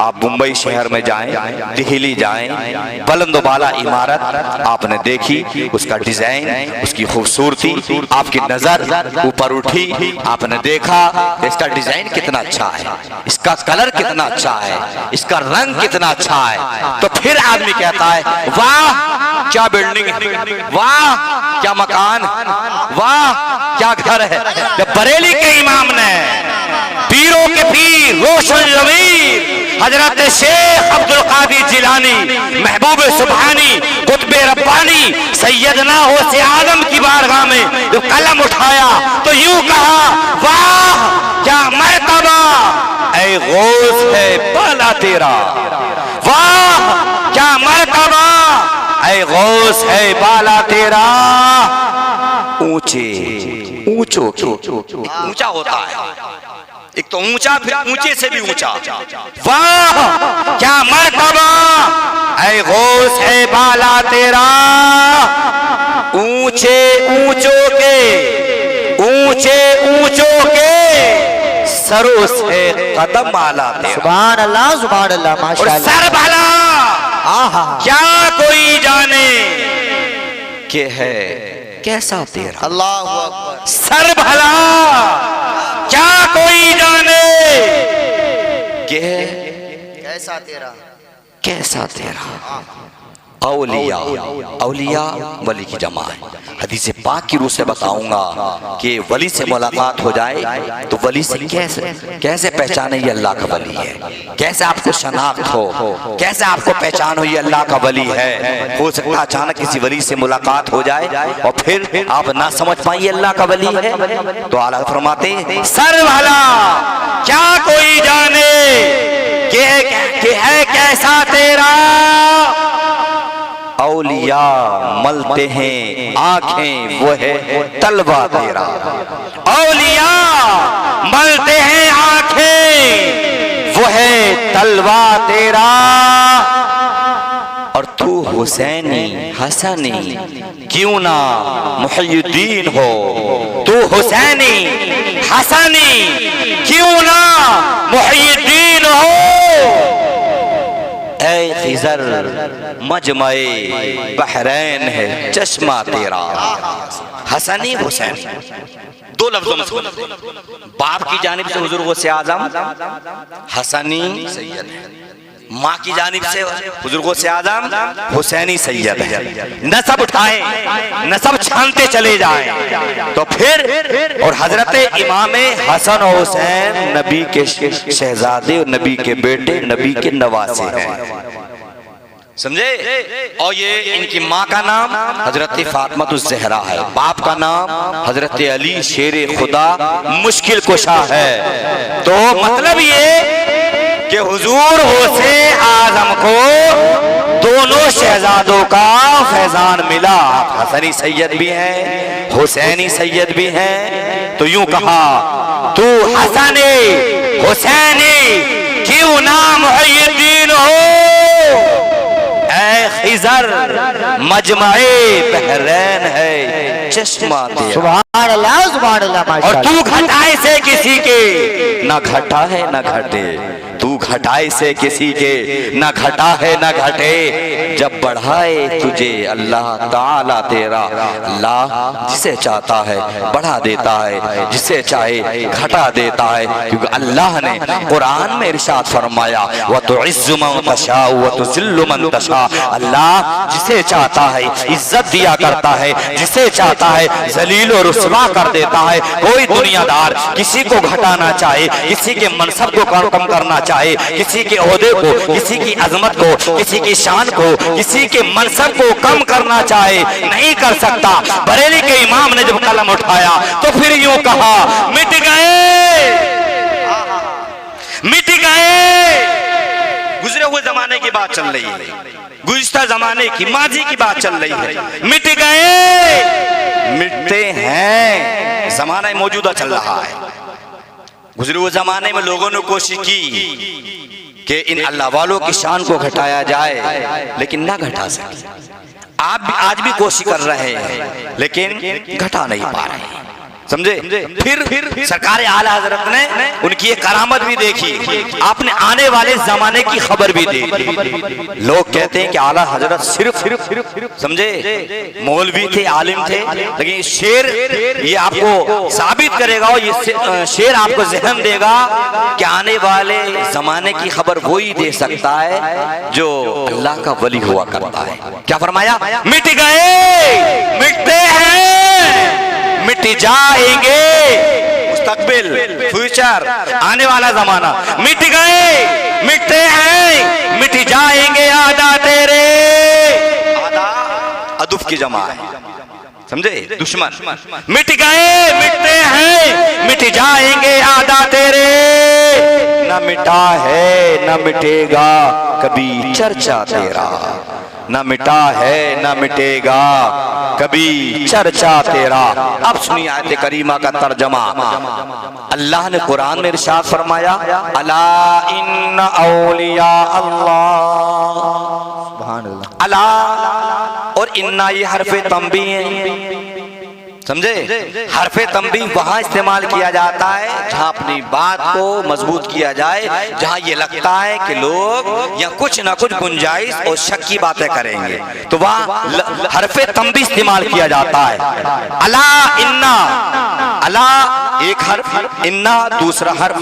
आप मुंबई शहर में जाएं, दिल्ली जाएं, बुलंदबाला इमारत आपने देखी, उसका डिजाइन, उसकी खूबसूरती, आपकी नजर ऊपर उठी, आपने देखा इसका डिजाइन कितना अच्छा है, इसका कलर कितना अच्छा है, इसका रंग कितना अच्छा है, तो फिर आदमी कहता है वाह क्या बिल्डिंग है, वाह क्या मकान, वाह क्या घर है। जब बरेली के इमाम ने पीरों के पीर रोशन ज़मीर हजरत शेख अब्दुल कादिर जिलानी, महबूब सुभानी, कुतबे रब्बानी, सैयदना गौसे आजम की बारगाह में जब कलम उठाया तो यूं कहा वाह क्या मर्तबा ऐ गौस है बाला तेरा, वाह क्या मर्तबा ऐ गौस है बाला तेरा। ऊंचे ऊंचों ऊंचा होता है, एक तो ऊंचा फिर ऊंचे से भी ऊंचा। वाह क्या मर्तबा ऐ गौस है बाला तेरा, ऊंचे ऊंचों के सरों से कदम आला तेरा। सुभान अल्लाह माशाअल्लाह। सर भला क्या कोई जाने के है कैसा तेरा, अल्लाहु अकबर। सर भला क्या कोई जाने के कैसा तेरा, कैसा तेरा। औलिया, औलिया वली की जमा है। हदीस पाक की रूह से बताऊंगा कि वली से मुलाकात हो जाए तो वली से कैसे पहचाने ये अल्लाह का वली है, कैसे आपको शनाख्त हो, कैसे आपको पहचान हो ये अल्लाह का वली है। हो सकता है अचानक किसी वली से मुलाकात हो जाए और फिर आप ना समझ पाइए अल्लाह का वली है, तो आला फरमाते सर भला क्या कोई जाने कि है कैसा तेरा। औलिया मलते हैं आंखें वो है तलवा तेरा, औलिया मलते हैं आंखें वो है तलवा तेरा। और तू हुसैनी हसनी क्यों ना मुहियुद्दीन हो, तू हुसैनी हसनी क्यों ना मुहियुद्दीन हो। ऐ खिजर मजमए बहरैन है चश्मा तेरा। हसनी हुसैनी दो लफ्जों में सुन, बाप की जानिब से हुजूर गौसे आजम हसनी सैयद है, माँ की जानिब से हुजूर गौसे आजम हुसैनी सैयद है। नसब उठाए, नसब छानते चले जाएं तो फिर और हजरत इमाम हसन और हुसैन नबी के शहजादे और नबी के बेटे, नबी के नवासे हैं, समझे। और ये इनकी माँ का नाम हजरत फातिमातुज़ ज़हरा है, बाप का नाम हजरत अली शेरे खुदा मुश्किल कुशा है। तो मतलब ये कि हुजूर गौसे आजम को दोनों शहजादों का फैजान मिला, हसनी सैयद भी हैं, हुसैनी सैयद भी हैं। तो यूं कहा तू हसनी हुसैनी क्यों ना मुहियुद्दीन हो। ऐ खिजर मजमए बहरैन है चश्मा तेरा। सुभान अल्लाह माशाअल्लाह। और तू घटाए से किसी के ना घटा है ना घटे, तू घटाए से किसी के ना घटा है ना घटे। जब बढ़ाए तुझे अल्लाह ताला तेरा, अल्लाह जिसे चाहता है बढ़ा देता है, जिसे चाहे घटा देता है। क्योंकि अल्लाह ने कुरान में इरशाद फरमाया व तुइज़्ज़ु मन तशा व तुज़िल्लु मन तशा। अल्लाह जिसे चाहता है इज्जत दिया करता है, जिसे चाहता है जलील और रुस्वा कर देता है। कोई दुनियादार किसी को घटाना चाहे, किसी के मनसब को कम करना चाहे, किसी के ओहदे को, किसी की अजमत को, किसी की शान को, किसी के मनसब को कम करना चाहे, नहीं कर सकता। बरेली के इमाम ने जब कलम उठाया तो फिर यूं कहा मिट गए, मिट गए। गुजरे हुए जमाने की बात चल रही है, गुज़िश्ता जमाने की, माजी की बात चल रही है। मिट गए, मिटते हैं, जमाना मौजूदा चल रहा है। गुजरे हुए जमाने में लोगों ने कोशिश की कि इन अल्लाह वालों की शान को घटाया जाए, लेकिन ना घटा सके। आप भी आज भी कोशिश कर रहे हैं लेकिन घटा नहीं पा रहे हैं, समझे। फिर सरकार आला हजरत ने उनकी एक करामत भी देखी, आपने आने वाले जमाने की खबर भी देखी। लोग कहते हैं कि आला हजरत सिर्फ समझे मौलवी थे, आलिम थे, लेकिन शेर ये आपको साबित करेगा और ये शेर आपको जहन देगा कि आने वाले जमाने की खबर वही दे सकता है जो अल्लाह का वली हुआ करता है। क्या फरमाया? मिट गए, मिटते हैं, मिट जाएंगे, मुस्तकबिल, फ्यूचर, आने वाला जमाना। मिट गए, मिटते हैं, मिट जाएंगे आदा तेरे। आदा अदुफ की जमा है, समझे, दुश्मन। मिट गए, मिटते हैं, मिट जाएंगे आदा तेरे। न मिटा है न मिटेगा कभी चर्चा तेरा, न मिटा है न मिटेगा कभी चर्चा तेरा। अब सुनिए आयत करीमा का तर्जमा। अल्लाह ने कुरान में इरशाद फरमाया, अला इन्ना औलिया अल्लाह, सुभान अल्लाह। अला और इन्ना ये हरफे तंबी हैं, समझे। हरफे तंबी वहां इस्तेमाल किया जाता है जहां अपनी बात को मजबूत किया जाए, जहां ये लगता है कि लोग या कुछ ना कुछ गुंजाइश और शक की बातें करेंगे, तो वहां हरफे तंबी इस्तेमाल किया जाता है। अला इन्ना, अला एक हर्फ, इन्ना दूसरा हर्फ,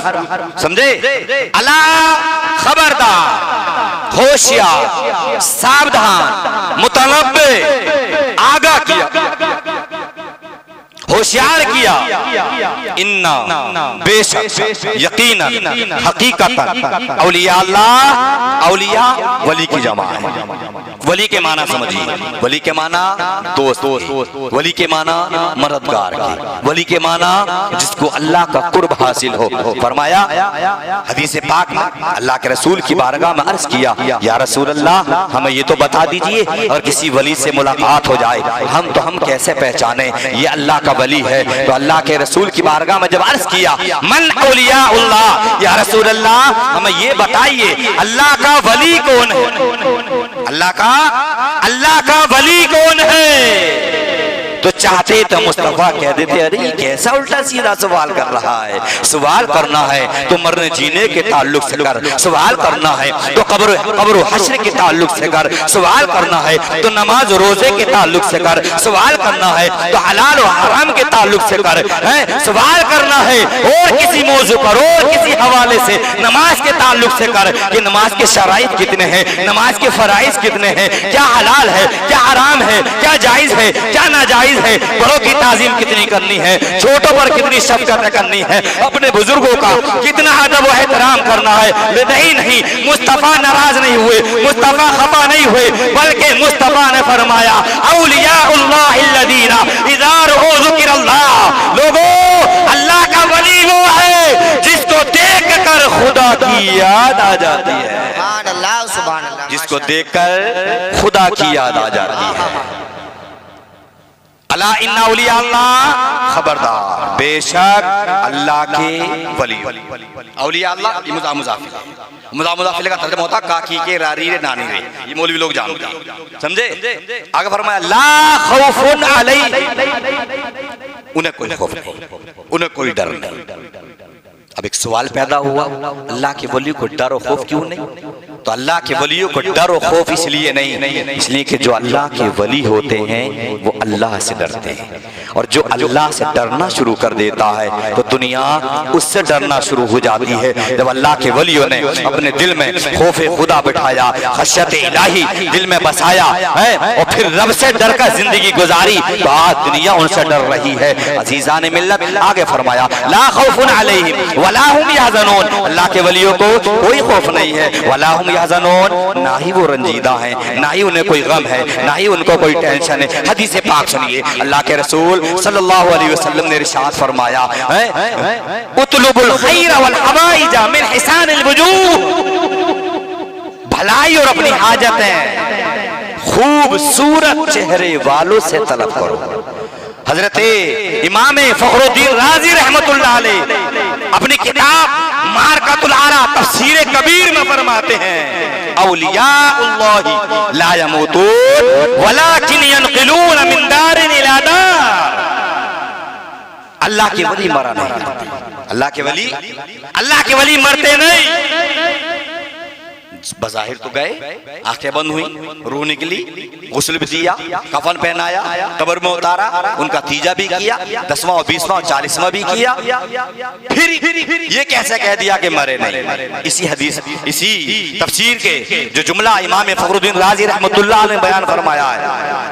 समझे। अला खबरदार, होशियार, सावधान, मुतनब्बे, आगाह किया, होशियार किया। इन्ना बेशक, यकीनन, हकीकतन, औलिया अल्लाह, औलिया वली की जमा है। वली के माना समझिए, वली के माना दोस्त, वली के माना मददगार, वली के माना जिसको अल्लाह का कुर्ब हासिल हो। फरमाया हदीस पाक में, अल्लाह के रसूल की बारगाह में अर्ज किया, या रसूल अल्लाह हमें ये तो बता दीजिए, और किसी वली से मुलाकात हो जाए हम कैसे पहचाने ये अल्लाह का वली है। तो अल्लाह के रसूल की बारगाह में जब अर्ज किया, मन औलिया अल्लाह, या रसूल अल्लाह हमें ये बताइए अल्लाह का वली कौन है, अल्लाह का वली कौन है। तो चाहते तो मुस्तफा कह देते, अरे ये कैसा उल्टा सीधा सवाल कर रहा है। सवाल करना है तो मरने जीने के ताल्लुक से कर, सवाल करना है तो कब्र हश्र के ताल्लुक से कर, सवाल करना है तो नमाज रोजे के ताल्लुक से कर, सवाल करना है तो हलाल और हराम के ताल्लुक से कर, सवाल करना है और किसी मौजू पर और किसी हवाले से नमाज के ताल्लुक से कर कि नमाज के शराइत कितने हैं, नमाज के फराइज कितने हैं, क्या हलाल है, क्या हराम है, क्या जायज है, क्या नाजायज है, बड़ों की ताजीम कितनी करनी है, छोटों पर कितनी शफ़क़त करनी है, अपने बुजुर्गों का कितना अदब व एहतराम करना है। नहीं, मुस्तफा नाराज नहीं हुए, मुस्तफा खफा नहीं हुए, बल्कि मुस्तफा ने फरमाया, औलियाउल्लाह अल्लज़ीना इज़ा रअू ज़िक्रल्लाह, लोगों अल्लाह का वली वो है जिसको देख कर खुदा की याद आ जाती है, सुभान अल्लाह, सुभान अल्लाह, जिसको देखकर खुदा की याद आ जाती है। अला इन्ना औलिया अल्लाह, खबरदार बेशक अल्लाह के वली। औलिया अल्लाह मुजाफिल का तर्जुमा होता काकी के रारी रे नानी रे, ये मौलवी लोग जानते हैं, समझे। आगे फरमाया ला खौफुन अलैहि, उन्हें कोई खौफ नहीं, उन्हें कोई डर नहीं। अब एक सवाल पैदा हुआ, अल्लाह के वली को डर और खौफ क्यों नहीं? तो अल्लाह के वलियों को डर और खौफ इसलिए नहीं, इसलिए कि जो अल्लाह के वली होते हैं वो अल्लाह से डरते हैं, और जो अल्लाह से डरना शुरू कर देता है तो दुनिया उससे डरना शुरू हो जाती है। जब अल्लाह के वलियों ने अपने दिल में खौफ खुदा बिठाया, खशियत इलाही दिल में बसाया है, और फिर रब से डर कर जिंदगी गुजारी, तो आज दुनिया उनसे डर रही है। अजीज़ान मिल्लत आगे फरमाया, ला खौफुन अलैहिम वला हुम यहज़नून, अल्लाह के वलियों को कोई खौफ नहीं है, वला हुम यहज़नून, ना ही वो रंजीदा हैं, ना ही उन्हें कोई गम है, ना ही उनको कोई टेंशन है। हदीस पाक सुनिए, अल्लाह के रसूल सल्लल्लाहु अलैहि वसल्लम ने इरशाद फरमाया, उतलुबुल खैर वल हवाइज मिन हिसानिल वजूह, भलाई और अपनी हाजतें खूबसूरत चेहरे वालों से तलब करो। हजरत इमाम फखरुद्दीन राजी रहमतुल्लाह अलैह अपनी किताब मारकातुल आरा तफसीर कबीर में फरमाते हैं, औलियाउल्लाह ला यमूतून वलाकिन यनक़िलून मिन दारिन इला दार, अल्लाह के वली मरा नहीं, अल्लाह के वली मरते नहीं। बज़ाहिर तो गए, आंखें बंद हुई, रूह निकली, गुस्ल भी दिया, कफन पहनाया, कब्र में उतारा, उनका तीजा भी किया, 10वां और 20वां और 40वां भी किया, फिर ये कैसे कह दिया कि मरे नहीं। इसी हदीस, इसी तफसीर के जो जुमला इमाम फखरुद्दीन राज़ी रहमतुल्लाह ने बयान फरमाया है,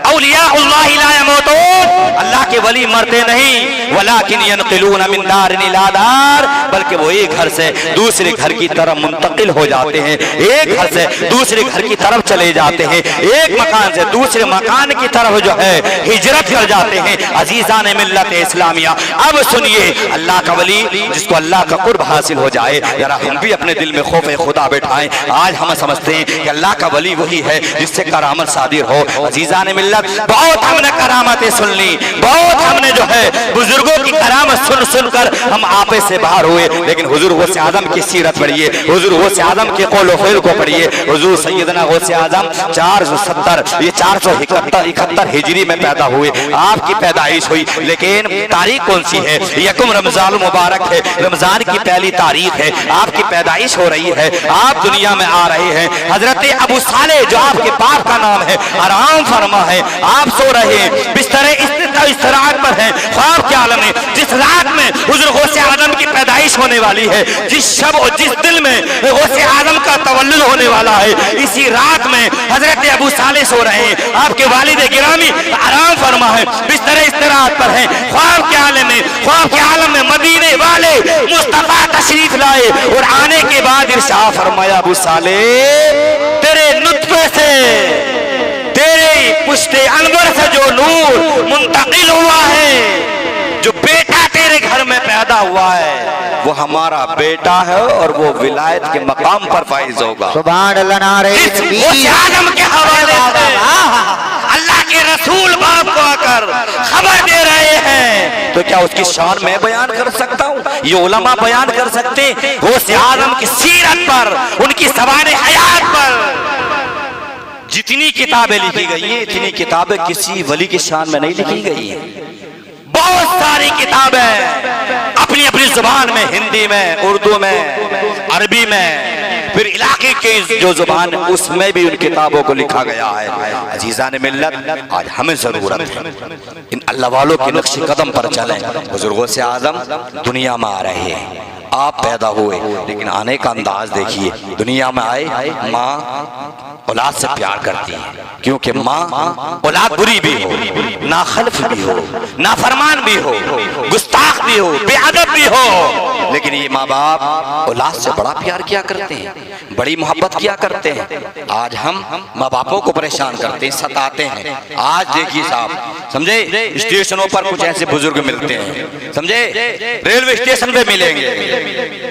औलियाउल्लाह ला यमूतून, अल्लाह के वली मरते नहीं, वलाकिन यनक़िलून मिन दारिन इला दार, बल्कि वो एक घर से दूसरे घर की तरफ मुंतकिल हो जाते हैं, एक घर से दूसरे घर की तरफ चले जाते हैं, एक मकान से दूसरे मकान की तरफ जो है हिजरत कर जाते हैं। अजीज़ान मिल्लत इस्लामिया, अब सुनिए, अल्लाह का वली जिसको अल्लाह का कुर्ब हासिल हो जाए, जरा हम भी अपने दिल में खौफ खुदा बैठाएं। आज हम समझते हैं कि अल्लाह का वली वही है जिससे करामत सादिर हो। अजीज़ान मिल्लत, बहुत हमने करामतें सुन ली, बहुत हमने जो है बुजुर्गों की करामत सुन सुनकर हम आपे से बाहर हुए, लेकिन हुजूर गौसे आजम की सीरत पढ़िए, हुजूर गौसे आजम के कौल व फ़िल को पढ़िए। हुजूर सैयदना गौसे आजम 470 ये 471 हिजरी में पैदा हुए, आपकी पैदाइश हुई, लेकिन तारीख कौन सी है? यकम रमजान मुबारक है, रमजान की पहली तारीख है, आपकी पैदाइश हो रही है, आप दुनिया में आ रहे हैं। हजरत अबू साले जो आपके बाप का नाम है, आराम फरमा है, आप सो रहे हैं, बिस्तर इस्तराहत पर हैं, ख्वाब के आलम में, जिस रात में हुजूर गौसे आजम की पैदाइश होने वाली है, जिस शब और जिस दिल में गौसे आजम का तवल्लुद होने वाला है, इसी रात में हजरत अबू साले सो रहे हैं, आपके वालिद गिरामी आराम फरमा है, बिस्तर इस्तराहत पर हैं, ख्वाब के आलम में मदीने वाले मुस्तफा तशरीफ लाए और आने के बाद इरशाद फरमाया, अबू साले तेरे नुत्फे से, तेरे पुश्ते अनवर से जो नूर मुंतकिल हुआ है, जो बेटा तेरे घर में पैदा हुआ है, वो हमारा बेटा है और वो विलायत के मकाम पर फाइज होगा। सुभान अल्लाह, नारे तकबीर। आदम के हवाले से अल्लाह के रसूल बाप को आकर खबर दे रहे हैं, तो क्या उसकी शान मैं बयान कर सकता हूँ? ये उलमा बयान कर सकते हैं गौसे आजम की सीरत पर, उनकी सवारे हयात पर जितनी किताबें लिखी गई हैं, इतनी किताबें किसी वली की शान में नहीं लिखी गई हैं। बहुत सारी किताबें अपनी अपनी जुबान में, हिंदी में, उर्दू में, अरबी में, फिर इलाके के जो जुबान उसमें भी उन किताबों को लिखा गया है। अजीज़ान मिल्लत, आज हमें जरूरत है इन अल्लाह वालों के नक्श कदम पर चलें। बुजुर्गों से आजम दुनिया में आ रहे हैं, आप पैदा हुए, लेकिन आने का अंदाज देखिए। दुनिया में आए, माँ औलाद से प्यार करती है, क्योंकि माँ औलाद बुरी भी हो, नाखल्फ भी हो, नाफरमान भी हो, गुस्ताख भी हो, बेअदब भी हो, लेकिन ये माँ बाप औलाद से बड़ा प्यार किया करते हैं, बड़ी मोहब्बत किया करते हैं। आज हम माँ बापों को परेशान करते हैं, सताते हैं। आज देखिए साहब, समझे, स्टेशनों पर कुछ ऐसे बुजुर्ग मिलते हैं, समझे, रेलवे स्टेशन पे मिलेंगे,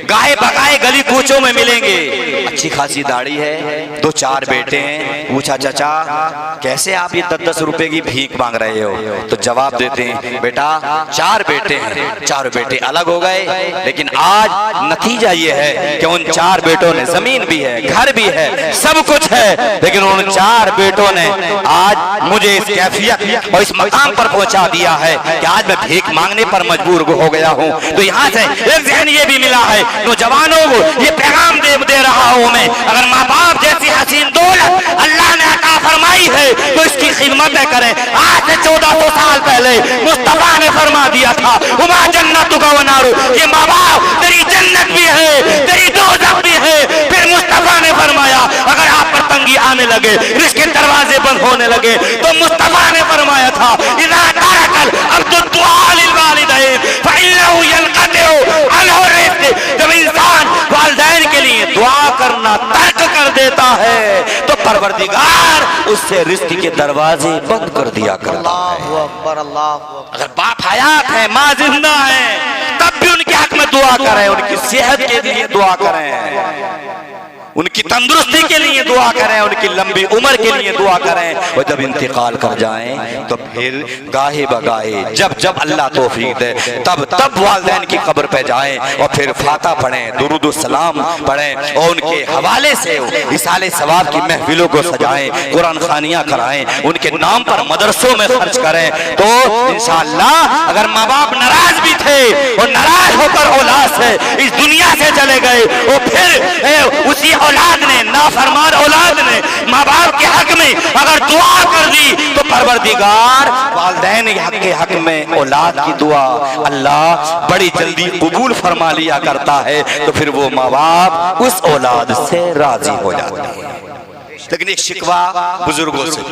गाए बगाए गली कूचों में मिलेंगे, अच्छी खासी दाढ़ी है, 2-4 बेटे हैं। पूछा, चाचा कैसे आप ये 10-10 रुपए की भीख मांग रहे हो? तो जवाब देते हैं, बेटा 4 बेटे हैं, 4 बेटे अलग हो गए, लेकिन आज नतीजा ये है कि उन 4 बेटों ने जमीन भी है, घर भी है, सब कुछ है, लेकिन उन 4 बेटों ने आज मुझे इस कैफियत और इस मकाम पर पहुंचा दिया है कि आज मैं भीख मांगने पर मजबूर हो गया हूँ। तो यहाँ से एक जहन ये भी मिला है, नौजवानों को ये पैगाम दे रहा हूँ मैं, अगर माँ बाप जैसी हसीन दौलत अल्लाह ने अता फरमाई है तो इसकी खिदमत करें। आज से 1400 साल पहले मुस्तफा ने फरमा दिया था, हुमा जन्नतुका व नारू, ये माँ बाप तेरी जन्नत भी है, तेरी दोज़ख भी है। फिर मुस्तफा ने फरमाया, अगर आप पर तंगी आने लगे, रिज़्क़ के दरवाजे बंद होने लगे, तो मुस्तफा ने फरमाया था, इज़ा तरकल अब्दु दुआ लिल वालिदैन फइन्नहु यनक़तिउ अन्हु रिज़्क़, जब इंसान वालिदैन के लिए दुआ करना तर्क कर देता है तो परवरदिगार उससे रिज़्क़ के दरवाजे बंद कर दिया करता है। अल्लाहु अकबर, अल्लाहु अकबर। अगर बाप हयात है, माँ जिंदा है, तब भी उनके हक में दुआ करें, उनकी सेहत के लिए दुआ करें। उनकी तंदुरुस्ती के लिए दुआ करें, उनकी लंबी उम्र के लिए दुआ करें, और जब इंतकाल कर जाएं तो फिर गाहे बगाहे जब जब अल्लाह तौफीक दे तब तब वालिदैन की कब्र पे जाएं और फिर फाता पढ़ें, दुरूद सलाम पढ़ें और उनके हवाले से इसाले सवाब की महफिलों को सजाएं, कुरान खानियां कराएं, उनके नाम पर मदरसों में खर्च करें। तो इंशाअल्लाह अगर माँ बाप नाराज भी थे और नाराज होकर औलाद से इस दुनिया से चले गए और फिर उसी औलाद ने, नाफरमान औलाद ने माँ बाप के हक में अगर दुआ कर दी तो परवरदिगार वालिदैन के हक में औलाद की दुआ अल्लाह बड़ी जल्दी कबूल फरमा लिया करता है। तो फिर वो माँ बाप उस औलाद से राजी हो जाते हैं। लेकिन एक शिकवा बुजुर्गों से,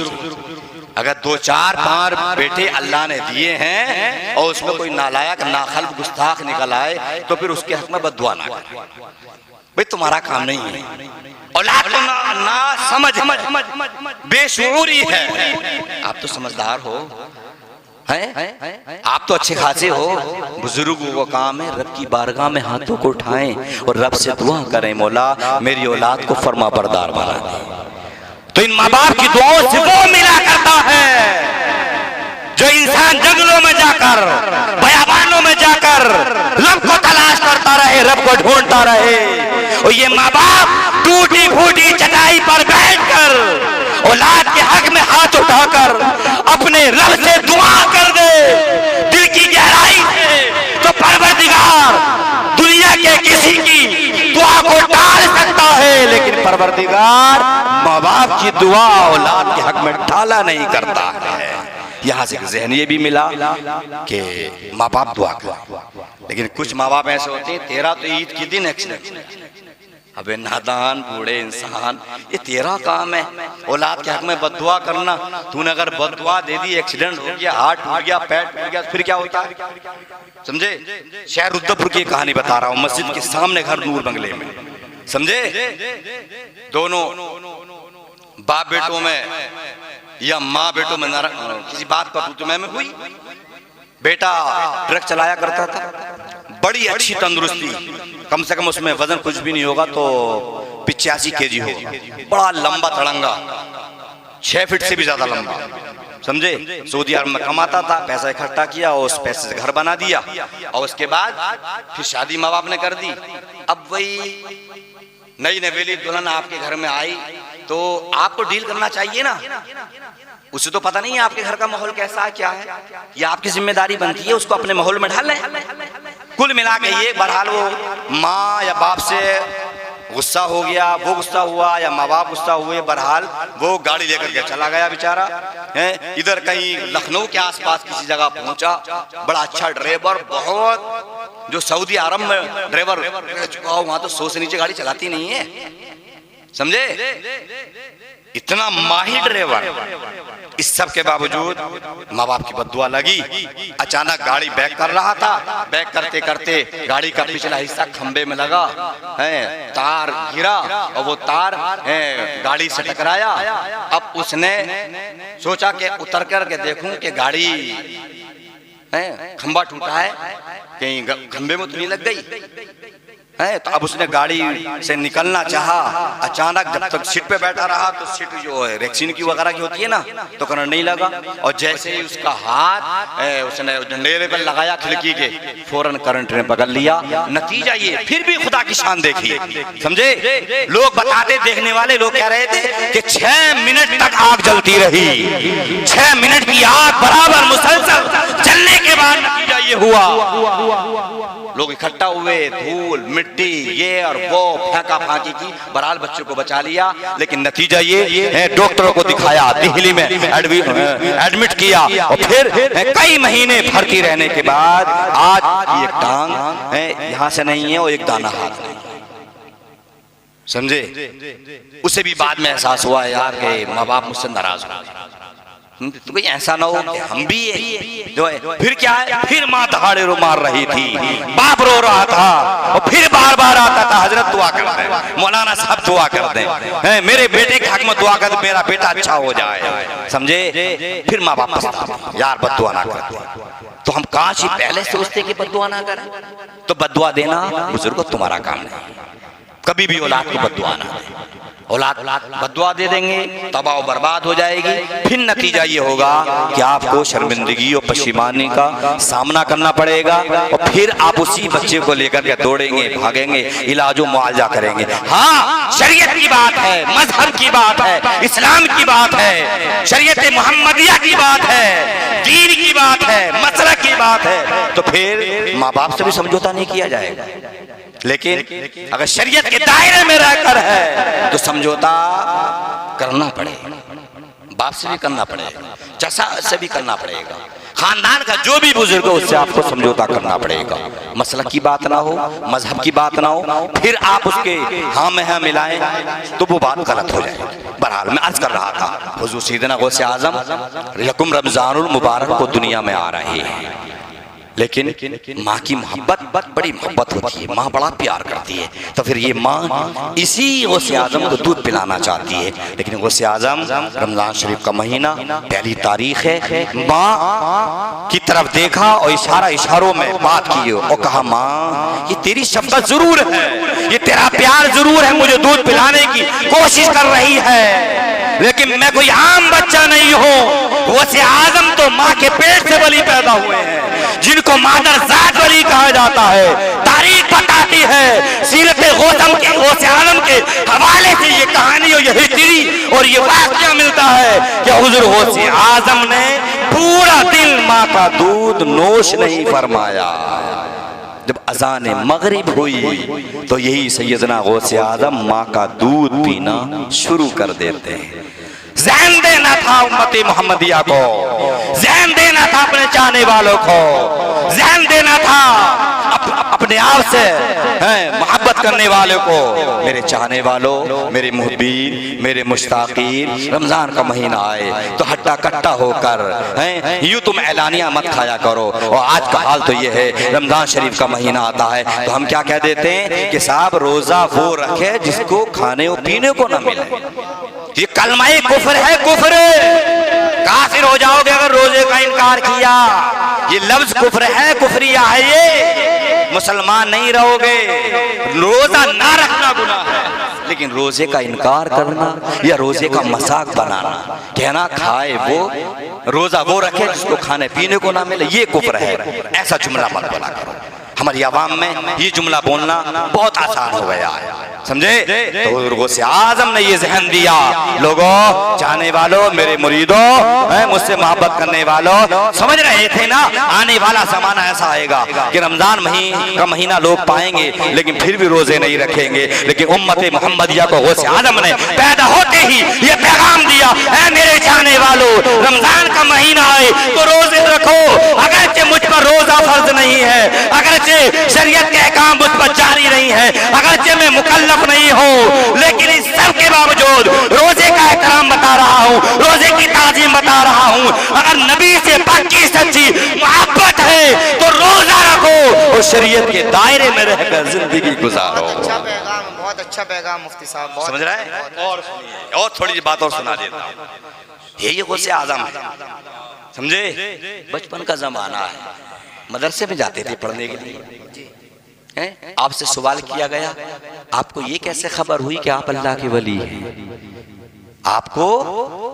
अगर 2 4 5 बेटे अल्लाह ने दिए हैं और उसमें कोई नालायक नाखल गुस्ताख निकल आए तो फिर उसके हक में बद्दुआ ना करें। भाई तुम्हारा काम नहीं है, औलाद तो ना समझ बेशऊरी है। आप तो समझदार हो हैं, आप तो अच्छे खासे हो। बुजुर्गों का काम है रब की बारगाह में हाथों को उठाएं और रब से दुआ करें, मौला मेरी औलाद को फरमा बरदार बना दे। तो इन माँ बाप की दुआओं से वो मिला करता है जो इंसान जंगलों में जाकर, बयाबानों में जाकर रब को तलाश करता रहे, रब को ढूंढता रहे। और ये माँ बाप टूटी फूटी चटाई पर बैठकर औलाद के हक में हाथ उठाकर अपने रब से दुआ कर दे दिल की गहराई से, तो परवरदिगार दुनिया के किसी की दुआ को टाल सकता है, लेकिन परवरदिगार माँ बाप की दुआ औलाद के हक में टाला नहीं करता है। यहाँ से जहन ये भी मिला कि माँ बाप दुआ कर, लेकिन कुछ माँ बाप ऐसे होते हैं, तेरा तो ईद के दिन एक्सीडेंट, अबे नादान बूढ़े इंसान, ये तेरा काम है औलाद के हक में बद्दुआ करना। तूने अगर बद्दुआ दे दी, एक्सीडेंट हो गया, हार्ट टूट गया, पैर टूट गया, फिर क्या होता है? समझे? शहर रुद्रपुर की कहानी बता रहा हूँ, मस्जिद के सामने घर नूर बंगले में, समझे? दोनों बाप बेटों में या माँ बेटों में किसी बात पर तुम्हें में हुई। बेटा ट्रक चलाया करता था, बड़ी अच्छी तंदुरुस्ती, कम से कम उसमें वजन कुछ भी नहीं होगा तो 85 kg होगा, बड़ा लंबा तड़ंगा, 6 फीट से भी ज्यादा लंबा, समझे? सऊदी अरब में कमाता था, पैसा इकट्ठा किया और उस पैसे से घर बना दिया और उसके बाद फिर शादी माँ बाप ने कर दी। अब वही नई नवेली दुल्हन आपके घर में आई तो आपको डील करना चाहिए ना, उसे तो पता नहीं है आपके घर का माहौल कैसा है, क्या है, ये आपकी जिम्मेदारी बनती है उसको अपने माहौल में ढाल लें। कुल मिला के ये बहरहाल वो माँ या बाप से गुस्सा हो गया, वो गुस्सा हुआ या माँ बाप गुस्सा हुए, बहरहाल वो गाड़ी लेकर के चला गया बेचारा है, इधर कहीं लखनऊ के आसपास किसी जगह पहुंचा। बड़ा अच्छा ड्राइवर, बहुत जो सऊदी अरब में ड्राइवर रह चुका हो, वहां तो 100 से नीचे गाड़ी चलाती नहीं है, समझे? इतना माहिर ड्राइवर। इस सब के बावजूद माँ बाप की बद्दुआ लगी। अचानक गाड़ी बैक कर रहा था, बैक करते करते गाड़ी का पिछला हिस्सा खंबे में लगा है, तार गिरा और वो तार गाड़ी से टकराया। अब उसने सोचा कि उतर कर के देखूं कि गाड़ी खंबा टूटा है, कहीं खंबे में तो नहीं लग गई है। तो अब उसने गाड़ी से निकलना चाहा, अचानक जब तक सीट पे बैठा रहा तो सीट जो है रेक्सीन की वगैरह की होती है ना, तो करंट नहीं लगा। और जैसे ही उसका हाथ उसने डंडे पर लगाया खिड़की के, फौरन करंट ने पकड़ लिया। नतीजा ये, फिर भी खुदा की शान देखिए, समझे? लोग बताते, देखने वाले लोग कह रहे थे कि 6 मिनट तक आग जलती रही, 6 मिनट की आग बराबर मुसलसल जलने के बाद नतीजा ये हुआ, लोग इकट्ठा हुए, धूल मिट्टी ये और वो फेंका फांकी की, बहरहाल बच्चों को बचा लिया। लेकिन नतीजा ये, डॉक्टरों को दिखाया, दिल्ली में एडमिट किया और फिर कई महीने भर्ती रहने के बाद आज एक टांग यहाँ से नहीं है और एक दाना हाथ नहीं, समझे? उसे भी बाद में एहसास हुआ यार कि माँ बाप मुझसे नाराज हो, तो कोई ऐसा ना हो कि हम भी जो है। फिर क्या है, फिर माँ दहाड़े रो मार रही थी, बाप रो रहा था और फिर बार बार आता था, हजरत दुआ कर दें, मौलाना साहब दुआ कर दें, मेरे बेटे के हक में दुआ कर, मेरा बेटा अच्छा हो जाए, समझे? फिर माँ बाप पछताते, यार बद्दुआ ना कर। तो हम काश ही पहले सोचते कि बद्दुआ ना करें। तो बद्दुआ देना बुजुर्गों तुम्हारा काम नहीं, कभी भी औलाद को बद्दुआ ना दें। औलाद बद्दुआ दे देंगे तबाह बर्बाद हो जाएगी, फिर नतीजा ये होगा कि आपको शर्मिंदगी और पशिमानी का सामना करना पड़ेगा और फिर आप उसी बच्चे को लेकर के दौड़ेंगे, भागेंगे, इलाजो मुआवजा करेंगे। हाँ, शरीयत की बात है, मजहब की बात है, इस्लाम की बात है, शरीयत मोहम्मदिया की बात है, दीन की बात है, मसलक की बात है, तो फिर माँ बाप से भी समझौता नहीं किया जाएगा। लेकिन अगर शरीयत के दायरे में रहकर है तो समझौता करना पड़ेगा, बाप से भी करना पड़ेगा, चचा से भी करना पड़ेगा, खानदान का जो भी बुजुर्ग हो उससे आपको समझौता करना पड़ेगा। मसलक की बात ना हो, मजहब की बात ना हो, फिर आप उसके हाँ में हाँ मिलाएं तो वो बात गलत हो जाएगी। बहरहाल मैं अर्ज कर रहा था, हुजूर सैयदना गौसे आजम लकुम रमजानुल मुबारक को दुनिया में आ रहे हैं, लेकिन माँ की मोहब्बत बड़ी मोहब्बत होती है, माँ बड़ा प्यार करती है, तो फिर ये माँ इसी गौसे आजम को दूध पिलाना चाहती है। लेकिन गौसे आजम रमजान शरीफ का महीना पहली तारीख है, माँ की तरफ देखा और इशारों में बात की और कहा, माँ ये तेरी शफकत जरूर है, ये तेरा प्यार जरूर है, मुझे दूध पिलाने की कोशिश कर रही है, लेकिन मैं कोई आम बच्चा नहीं हूँ। गौसे आजम तो माँ के पेट से वली पैदा हुए हैं, जिनको मादर जात वली कहा जाता है। तारीख बताती है, सीरत गौसे आजम के हवाले से ये कहानी और ये हिस्ट्री और ये वाक़या मिलता है कि हुजूर गौसे आजम ने पूरा दिन माँ का दूध नोश नहीं फरमाया। जब अज़ान मगरिब हुई तो यही सैयदना गौसे आजम माँ का दूध पीना शुरू कर देते हैं। ज़हन देना था उम्मती मोहम्मदिया को, ज़हन देना था अपने चाहने वालों को, ज़हन देना था अपने आप से मोहब्बत करने वालों को। मेरे चाहने वालों, मेरे मुहब्बीन, मेरे मुश्ताकीन, रमजान का महीना आए तो हट्टा कट्टा होकर यूं तुम ऐलानिया मत खाया करो। और आज का हाल तो ये है, रमजान शरीफ का महीना आता है तो हम क्या कह देते हैं कि साहब रोजा वो रखे जिसको खाने और पीने को ना मिले। ये कलमाए कुफ्र है, कुफ्र, काफिर हो जाओगे अगर रोजे का इनकार किया। ये लफ्ज कुफ्र है, कुफरिया है, ये मुसलमान नहीं रहोगे। रोजा ना रखना गुनाह है, लेकिन रोजे का इनकार करना या रोजे का मजाक बनाना, कहना खाए वो रोजा वो रखे जिसको खाने पीने को ना मिले, ये कुफ्र है। ऐसा जुमला मत बोला करो। हमारी आवाम में ये जुमला बोलना बहुत आसान हो गया है, समझे। तो गौसे आजम ने ये जहन दिया, लोगों, चाहने वालों, मेरे मुरीदों, मुझसे मोहब्बत करने वालों, समझ रहे थे ना आने वाला जमाना ऐसा आएगा कि रमजान का महीना लोग पाएंगे लेकिन फिर भी रोजे नहीं रखेंगे। लेकिन उम्मत मोहम्मदिया को गौसे आजम ने पैदा होते ही ये पैगाम दिया, ऐ मेरे चाहने वालों, रमजान का महीना आए तो रोजे रखो। अगरचे मुझ पर रोजा फर्ज नहीं है, अगरचे शरीयत के अहकाम मुझ पर जारी नहीं है, अगरचे मैं मुकल्लफ नहीं हूँ, लेकिन इस सब के बावजूद रोजे का एहतराम बता रहा हूँ, रोजे की ताजीम बता रहा हूँ। अगर नबी से पक्की सच्ची मोहब्बत है तो रोजा रखो और शरीयत के दायरे में रहकर जिंदगी गुजारो। बहुत अच्छा पैगाम मुफ्ती साहब, समझ रहा है। और थोड़ी बात और सुना देता हूँ। यही गौसे आजम है, समझे। बचपन का जमाना है, मदरसे में जाते थे पढ़ने के लिए, आपसे सवाल किया गया, आपको ये कैसे खबर हुई कि आप अल्लाह के वली हैं? आपको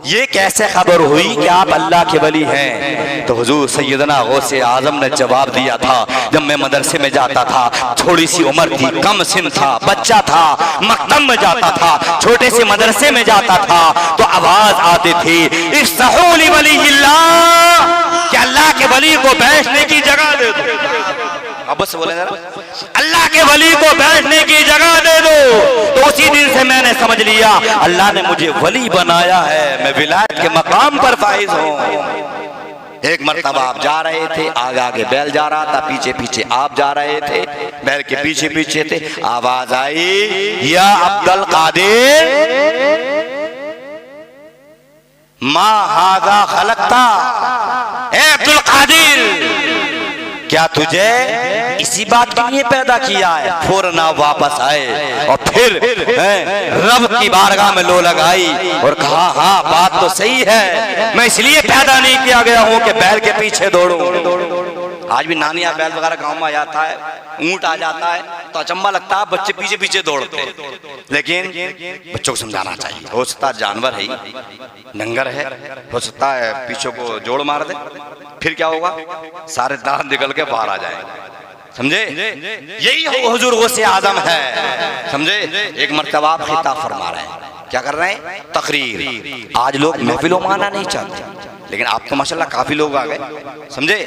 ये कैसे खबर हुई कि आप अल्लाह के वली हैं? तो हुजूर सैयदना गौसे आजम ने जवाब दिया था, जब मैं मदरसे में जाता था, थोड़ी सी उम्र थी, कम सिन था, बच्चा था, मकतब में जाता था, छोटे से मदरसे में जाता था, तो आवाज आती थी, इफ्तहू ली वलील्लाह, कि अल्लाह के वली को बैठने की जगह दे दो। अब बस बोले जरा, अल्लाह के वली को बैठने की जगह दे दो। तो उसी दिन से मैंने समझ लिया अल्लाह ने मुझे वली बनाया है, मैं विलायत के मकाम पर फाइज हूँ। एक मर्तबा आप जा रहे थे, आगे आगे बैल जा रहा था, पीछे पीछे आप जा रहे थे, बैल के पीछे पीछे थे, आवाज आई, या अब्दुल कादिर मा हाजा खलकता, ए अब्दुल कादिर, क्या तुझे इसी बात के लिए पैदा किया है? फौरन आप वापस आए और फिर रब की बारगाह में लो लगाई और कहा, हाँ बात तो सही है, मैं इसलिए पैदा नहीं किया गया हूं कि बैल के पीछे दौड़ूं। आज भी नानिया बैल वगैरह गांव में आ जाता है, ऊंट आ जाता है तो अचंबा लगता है, बच्चे पीछे पीछे दौड़ते हैं। लेकिन बच्चों को समझाना चाहिए, हो सकता है जानवर है, डंगर है, हो सकता है पीछे को जोड़ मार दे, फिर क्या होगा, सारे दांत निकल के बाहर आ जाएंगे। समझे, यही हुजूर गौसे आजम है। समझे, एक मर्तबा आप खिताब फरमा रहे हैं, क्या कर रहे हैं, तकरीर। आज लोग महफिलों में आना नहीं चाहते, लेकिन आप तो माशाल्लाह काफी लोग आ गए। समझे,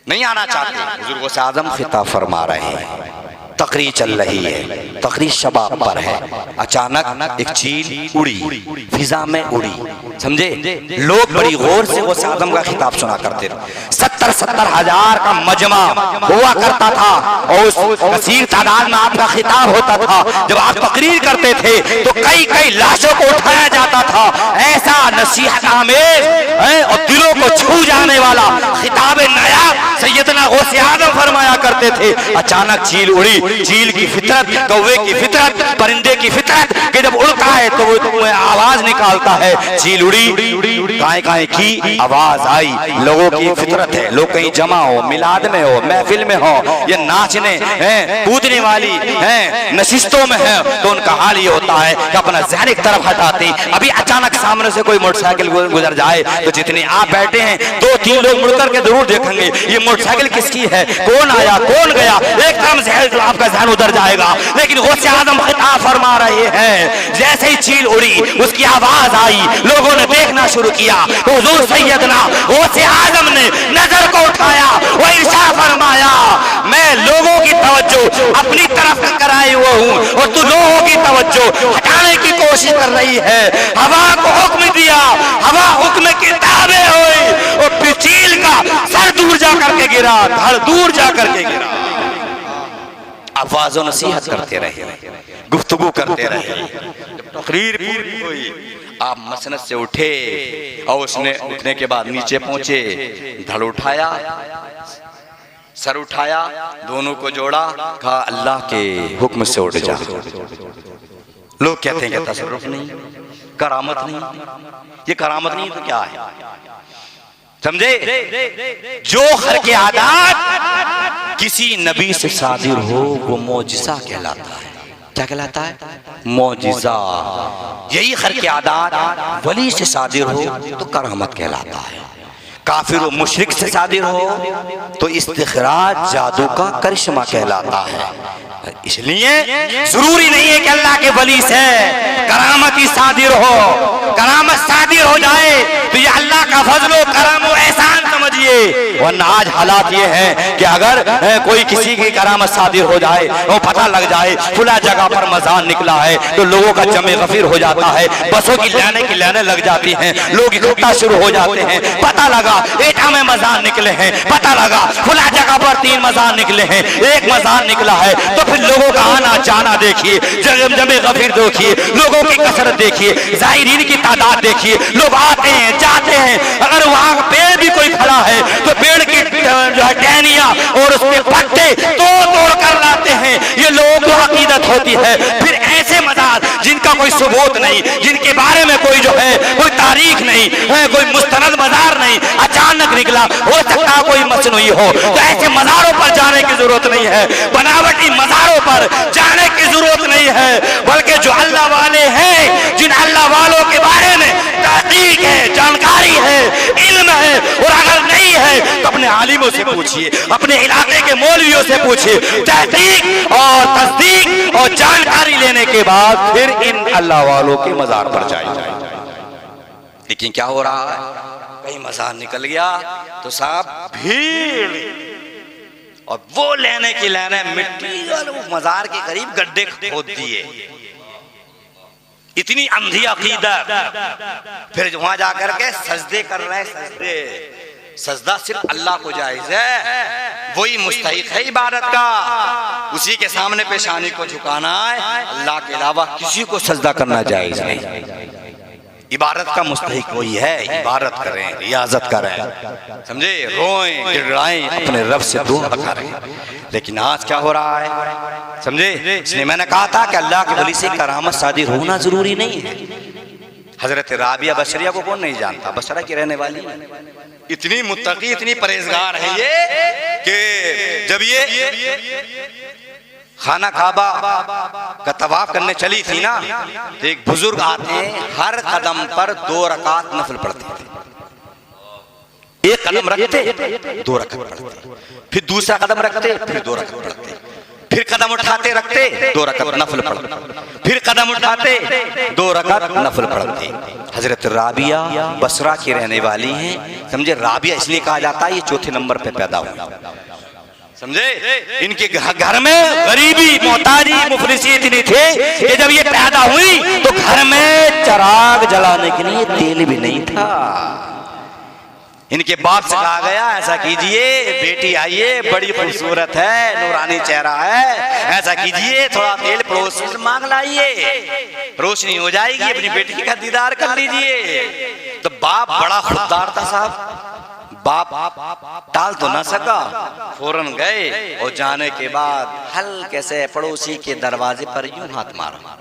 नहीं आना चाहते, हुजूर गौसे आजम खिताब फरमा रहे हैं, तकरीर चल रही है, तकरीर शबाब पर है। अचानक एक चील उड़ी, फिजा में उड़ी। समझे, लोग बड़ी गौर से गौसे आजम का खिताब सुना करते थे। 70-70 हजार का मजमा हुआ करता था और उस कसीर तादाद में आपका खिताब होता था। जब आप तकरीर करते थे तो कई कई लाशों को उठाया जाता था। ऐसा नसीहत आमेज और दिलों को छू जाने वाला खिताब नायाब सैयदना गौसे आजम फरमाया करते थे। अचानक चील उड़ी। चील की फितरत, कौवे की फितरत, परिंदे की फितरत कि जब उड़ता है तो वो आवाज निकालता है। चील उड़ी, काए काए की आवाज आई। लोगों की फितरत है, लोग कहीं जमा हो, मिलाद में हो, महफिल में हो, ये नाचने कूदने वाली नशिस्तों में है, तो उनका हाल ये होता है कि अपना ज़हन एक तरफ हटाते। अभी अचानक सामने से कोई मोटरसाइकिल गुजर जाए तो जितने आप बैठे हैं 2-3 लोग मुड़कर के जरूर देखेंगे ये मोटरसाइकिल किसकी है, कौन आया कौन गया, एकदम आपका ध्यान उधर जाएगा। लेकिन गौसे आजम खिताब फरमा रहे हैं, जैसे ही चील उड़ी उसकी आवाज आई, लोगों ने देखना शुरू किया तो हुजूर सैयदना गौसे आजम ने नजर को उठाया और इरशाद फरमाया, मैं लोगों की तवज्जो अपनी तरफ कराए हुआ हूँ और तू लोगों की तवज्जो हटाने की कोशिश कर रही है। हवा को हुक्म दिया, हवा हुक्म की ताबे हुई और फिर चील का सर दूर जा करके गिरा, धड़ दूर जा करके गिरा। आवाज़ और नसीहत करते रहे, गुफ्तगू करते रहे। जब तकरीर पूरी हुई आप मसनद से उठे और उसने उठने के बाद नीचे पहुंचे, धड़ उठाया, सर उठाया, दोनों को जोड़ा, कहा अल्लाह के हुक्म से उठ जा। लोग कहते हैं कि तसर्रुफ नहीं, करामत नहीं, ये करामत नहीं तो क्या है। समझे, जो हर के आदात किसी नबी से सादिर हो वो मौजिज़ा कहलाता है। क्या कहलाता है, मौजिज़ा। यही हर के आदात वली से सादिर हो तो करामत कहलाता है। काफिर व मुशरिक से सादिर हो तो इस्तिखराज जादू का करिश्मा कहलाता है। इसलिए जरूरी नहीं है कि अल्लाह के वली से करामत ही सादिर हो। करामत सादिर हो जाए तो ये अल्लाह का फजलो करम व एहसान समझिए। वरना आज हालात ये हैं कि अगर कोई किसी की करामत सादिर हो जाए और पता लग जाए खुला जगह पर मजान निकला है तो लोगों का जमे गफीर हो जाता है, बसों की लाइनें लग जाती हैं, लोग इकट्ठा शुरू हो जाते हैं। पता लगा एटा में मजान निकले हैं, पता लगा खुला जगह पर 3 मजान निकले हैं, एक मजान निकला है, तो फिर लोगों का आना जाना देखिए, जमे गफीर देखिए, लोगों की कसरत देखिए, जायरीन की तादाद देखिए, लोग आते हैं जाते हैं। अगर वहां पेड़ भी कोई खड़ा है तो पेड़ की जो है टहनियां और उसके पत्ते तोड़ कर लाते हैं। ये लोगों को अकीदत होती है। फिर ऐसे मजार जिनका कोई सबूत नहीं, जिनके बारे में कोई जो है कोई तारीख नहीं है, कोई मुस्तनद मजार नहीं, अचानक निकला, हो सकता है कोई मसनूई हो, तो ऐसे मजारों पर जाने की जरूरत नहीं है, बनावटी मजारों पर जाने की जरूरत नहीं है। बल्कि जो अल्लाह वाले हैं, जिन अल्लाह वालों के बारे में तहकीक है, जानकारी है, इल्म है, और अगर नहीं है तो अपने आलिमों से पूछिए, अपने इलाके के मौलवियों से पूछिए। तहकीक और तस्दीक और जानकारी लेने के बाद फिर इन अल्लाह वालों के मजार पर जाइए। लेकिन क्या हो रहा है, कहीं मजार निकल गया तो साहब भीड़, और वो लेने की लेने मिट्टी और मजार के करीब गड्ढे खोद दिए। इतनी अंधी अकीदत। फिर वहां जाकर के सजदे कर रहे हैं, सजदे। सजदा सिर्फ अल्लाह को जायज है, वही मुस्तहिक है इबादत का, उसी के सामने पेशानी को झुकाना है। अल्लाह के अलावा किसी को सजदा करना जायज नहीं। इबादत का मुस्तहिक वही है, इबादत करें, रियाजत करें, समझे, रोएं गिड़गिड़ाएं, अपने रब से दुआ करें। लेकिन आज क्या हो रहा है, समझे, इसलिए मैंने कहा था कि अल्लाह के वली से करामत सादिर होना जरूरी नहीं है। हजरत राबिया बसरिया को कौन नहीं जानता, बसरा की रहने वाली, इतनी मुत्तकी, इतनी परहेजगार है ये कि जब ये खाना काबा का तवाफ करने चली थी ना, तो एक बुजुर्ग आते हैं, हर कदम पर 2 रकात नफल पढ़ते थे। एक कदम रखते 2 रकात पढ़ते, फिर दूसरा कदम रखते, फिर 2 रकात पढ़ते, फिर कदम उठाते रखते 2 रकात नफल पढ़ते, फिर कदम उठाते 2 रकात नफल पढ़ते। हजरत राबिया बसरा की रहने वाली हैं, समझे। राबिया इसलिए कहा जाता है ये 4थे नंबर पे पैदा हुई, समझे। इनके घर में गरीबी, मोहताजी, मुफलिसी इतनी थे कि जब ये पैदा हुई तो घर में चिराग जलाने के लिए तेल भी नहीं था। इनके बाप से कहा गया ऐसा कीजिए, बेटी आइए, बड़ी खूबसूरत है, नूरानी चेहरा है, ऐसा कीजिए थोड़ा तेल पड़ोस से मांग लाइए, रोशनी हो जाएगी, अपनी बेटी का दीदार कर लीजिए। तो बाप बड़ा खुददार था साहब, बाप टाल तो ना सका, फौरन गए और जाने के बाद हल्के से पड़ोसी के दरवाजे पर यूं हाथ मारा,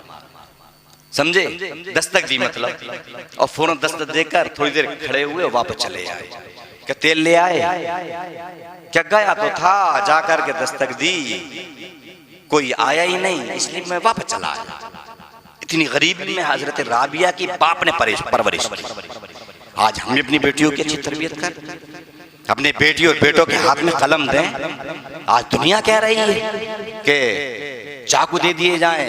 समझे, दस्तक दी मतलब, और फौरन दस्तक देकर थोड़ी देर खड़े हुए और वापस चले आए। क्या तेल ले आए? क्या गया तो था, जाकर के दस्तक दी, कोई आया ही नहीं, इसलिए मैं वापस चला आया। इतनी गरीबी में हजरत राबिया की बाप ने परवरिश की। आज हम अपनी बेटियों की अच्छी तरबियत कर, अपने बेटी और बेटों के हाथ में कलम दें। आज दुनिया कह रही है कि चाकू दे दिए जाएं,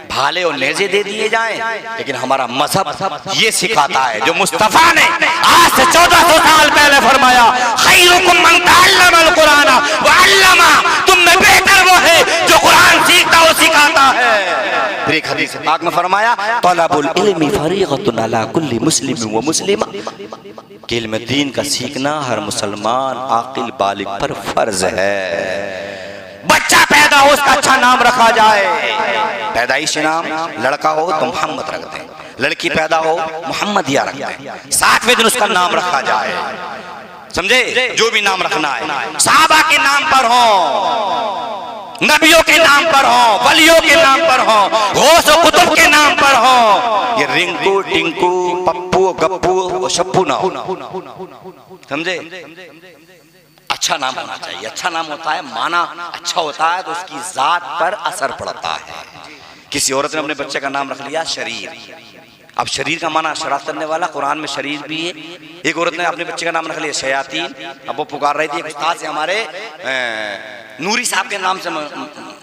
भाले और नेज़े दे दिए जाएं, लेकिन हमारा मजहब ये सिखाता है, जो मुस्तफा ने आज से 1400 साल पहले फरमाया, खैरुकुम मन तअल्लमल कुरान व अल्लमा, तुम में बेहतर वो है जो कुरान सीखता और सिखाता है। फिर एक हदीस पाक में फरमाया, तलबुल इल्मी फरीगतुन अला कुल्ली मुस्लिम व मुस्लिमा, कि इल्म दीन का सीखना हर मुसलमान आकिल बालिग पर फर्ज है। बच्चा पैदा हो उसका अच्छा नाम रखा जाए, पैदाइशी नाम, लड़का हो तो मोहम्मद रख दें, लड़की पैदा हो मोहम्मदिया रख दें, 7वें दिन उसका नाम रखा जाए, समझे। जो भी नाम रखना है सहाबा के नाम पर हो, नबियों के नाम पर हो, वलियों के नाम पर हो, गौस और कुतुब के नाम पर हो। ये रिंकू, टिंकू, पप्पू, गप्पू और शप्पू ना हो, समझे। अच्छा नाम होना चाहिए। अच्छा नाम होता है, माना अच्छा होता है तो उसकी जात पर असर पड़ता है। किसी औरत ने अपने बच्चे का नाम रख लिया शरीर, अब शरीर का माना शरारत करने वाला, कुरान में शरीर भी है। एक औरत ने अपने बच्चे का नाम रख लिया शयातीन, अब वो पुकार रही थी, एक उस्ताद से हमारे नूरी साहब के नाम से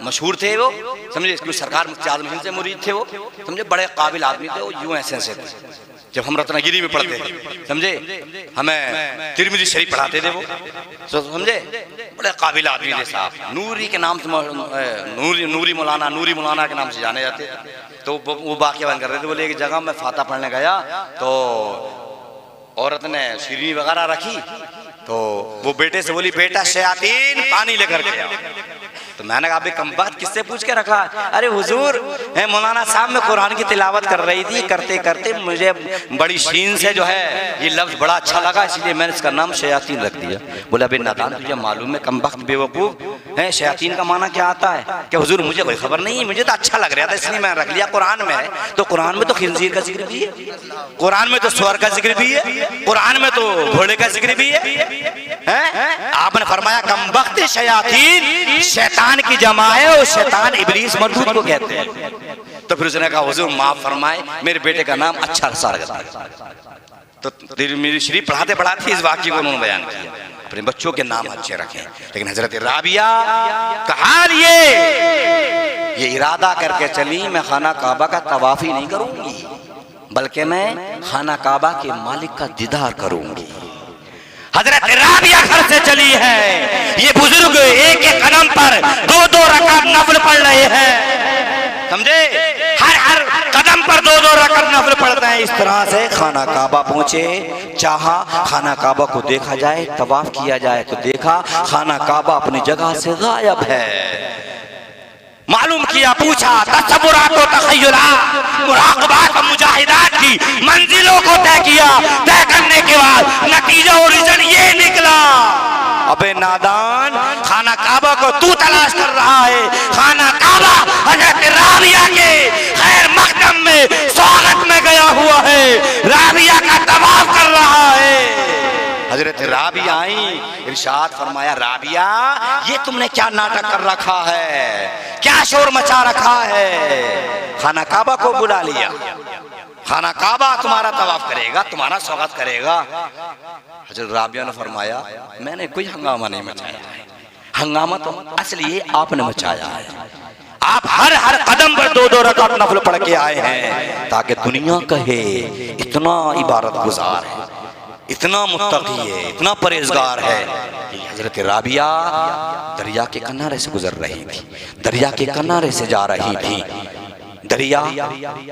मशहूर थे वो, समझे, इसकी सरकार मुफ्ती आजम हिंद से मुरीद थे वो, समझे, बड़े काबिल आदमी थे वो, यूं ऐसे ऐसे थे। जब हम रत्नागिरी में पढ़ते थे, समझे, हमें तिरमिज़ी शरीफ पढ़ाते थे वो, तो समझे, बड़े काबिल आदमी थे साहब। नूरी के नाम से नूरी मौलाना के नाम से जाने जाते। तो वो वाक़या बयान कर रहे थे, बोले एक जगह मैं फाता पढ़ने गया तो औरत ने शीरनी वगैरह रखी, तो वो बेटे से बोली, बेटा शयातीन पानी लेकर के आओ। तो मैंने कहा, अभी कम बात किससे पूछ के रखा? अरे हुजूर, मौलाना साहब में कुरान की तिलावत कर रही थी, करते करते मुझे बड़ी शीन से जो है ये लफ्ज़ बड़ा अच्छा लगा, इसलिए मैंने इसका नाम शयातीन रख दिया। बोला, अबे नादान, तुझे मालूम है कम वक्त बेवकूफ़ है, शयातीन का माना क्या आता है? क्या हुजूर मुझे कोई खबर नहीं है, मुझे तो अच्छा लग रहा था इसलिए मैंने रख लिया। कुरान में है तो कुरान में तो खिंजीर का जिक्र भी है, कुरान में तो सुअर का जिक्र भी है, कुरान में तो घोड़े का जिक्र भी है। आपने फरमाया कम वक्त शयातीन शैतान की जमा है, और शैतान इब्लीस मरदूद को कहते हैं। तो फिर उसने कहा, हुजूर माफ फरमाए, मेरे बेटे का नाम अच्छा सा रखा। तो तिरमिज़ी शरीफ पढ़ाते पढ़ाते इस वाक्य को उन्होंने बयान किया, अपने बच्चों के नाम अच्छे रखें। लेकिन हजरत राबिया का हाल ये इरादा करके चली, मैं खाना काबा का तवाफ ही नहीं करूंगी, बल्कि मैं खाना काबा के मालिक का दीदार करूंगी। हजरत राबिया घर से चली है, ये बुजुर्ग एक एक कदम पर 2-2 रकात नफल पढ़ रहे हैं, समझे, हर कदम पर 2-2 रकात नफल पढ़ते हैं। इस तरह से खाना काबा पहुंचे, चाहा खाना काबा को देखा जाए, तवाफ किया जाए, तो देखा खाना काबा अपनी जगह से गायब है। मालूम किया, पूछा, तसव्वुरात व तखय्युलात, मुराक़बात व मुजाहिदात की मंजिलों को तय किया। तय करने के बाद नतीजा और रिजल्ट ये निकला, अबे नादान, खाना काबा को तू तलाश कर रहा है, खाना काबा हजरत राबिया के खैर मकदम में स्वागत में गया हुआ है, राबिया का तवाफ कर रहा है। हजरत हजरत राबिया आई, इरशाद फरमाया, राबिया ये तुमने क्या नाटक कर रखा है, क्या शोर मचा रखा है। खाना काबा को बुला लिया, खाना काबा तुम्हारा तवाफ करेगा, तुम्हारा स्वागत करेगा। हजरत राबिया ने फरमाया, मैंने कोई हंगामा नहीं मचाया है, हंगामा तो असली ये आपने मचाया है। आप हर कदम पर 2-2 रकात नफल पढ़ के आए हैं ताकि दुनिया कहे इतना इबादत गुजार है, इतना मुत्तकी है, इतना परहेजगार है। हजरत राबिया दरिया के किनारे से गुजर रही थी, दरिया के किनारे से जा रही थी। दरिया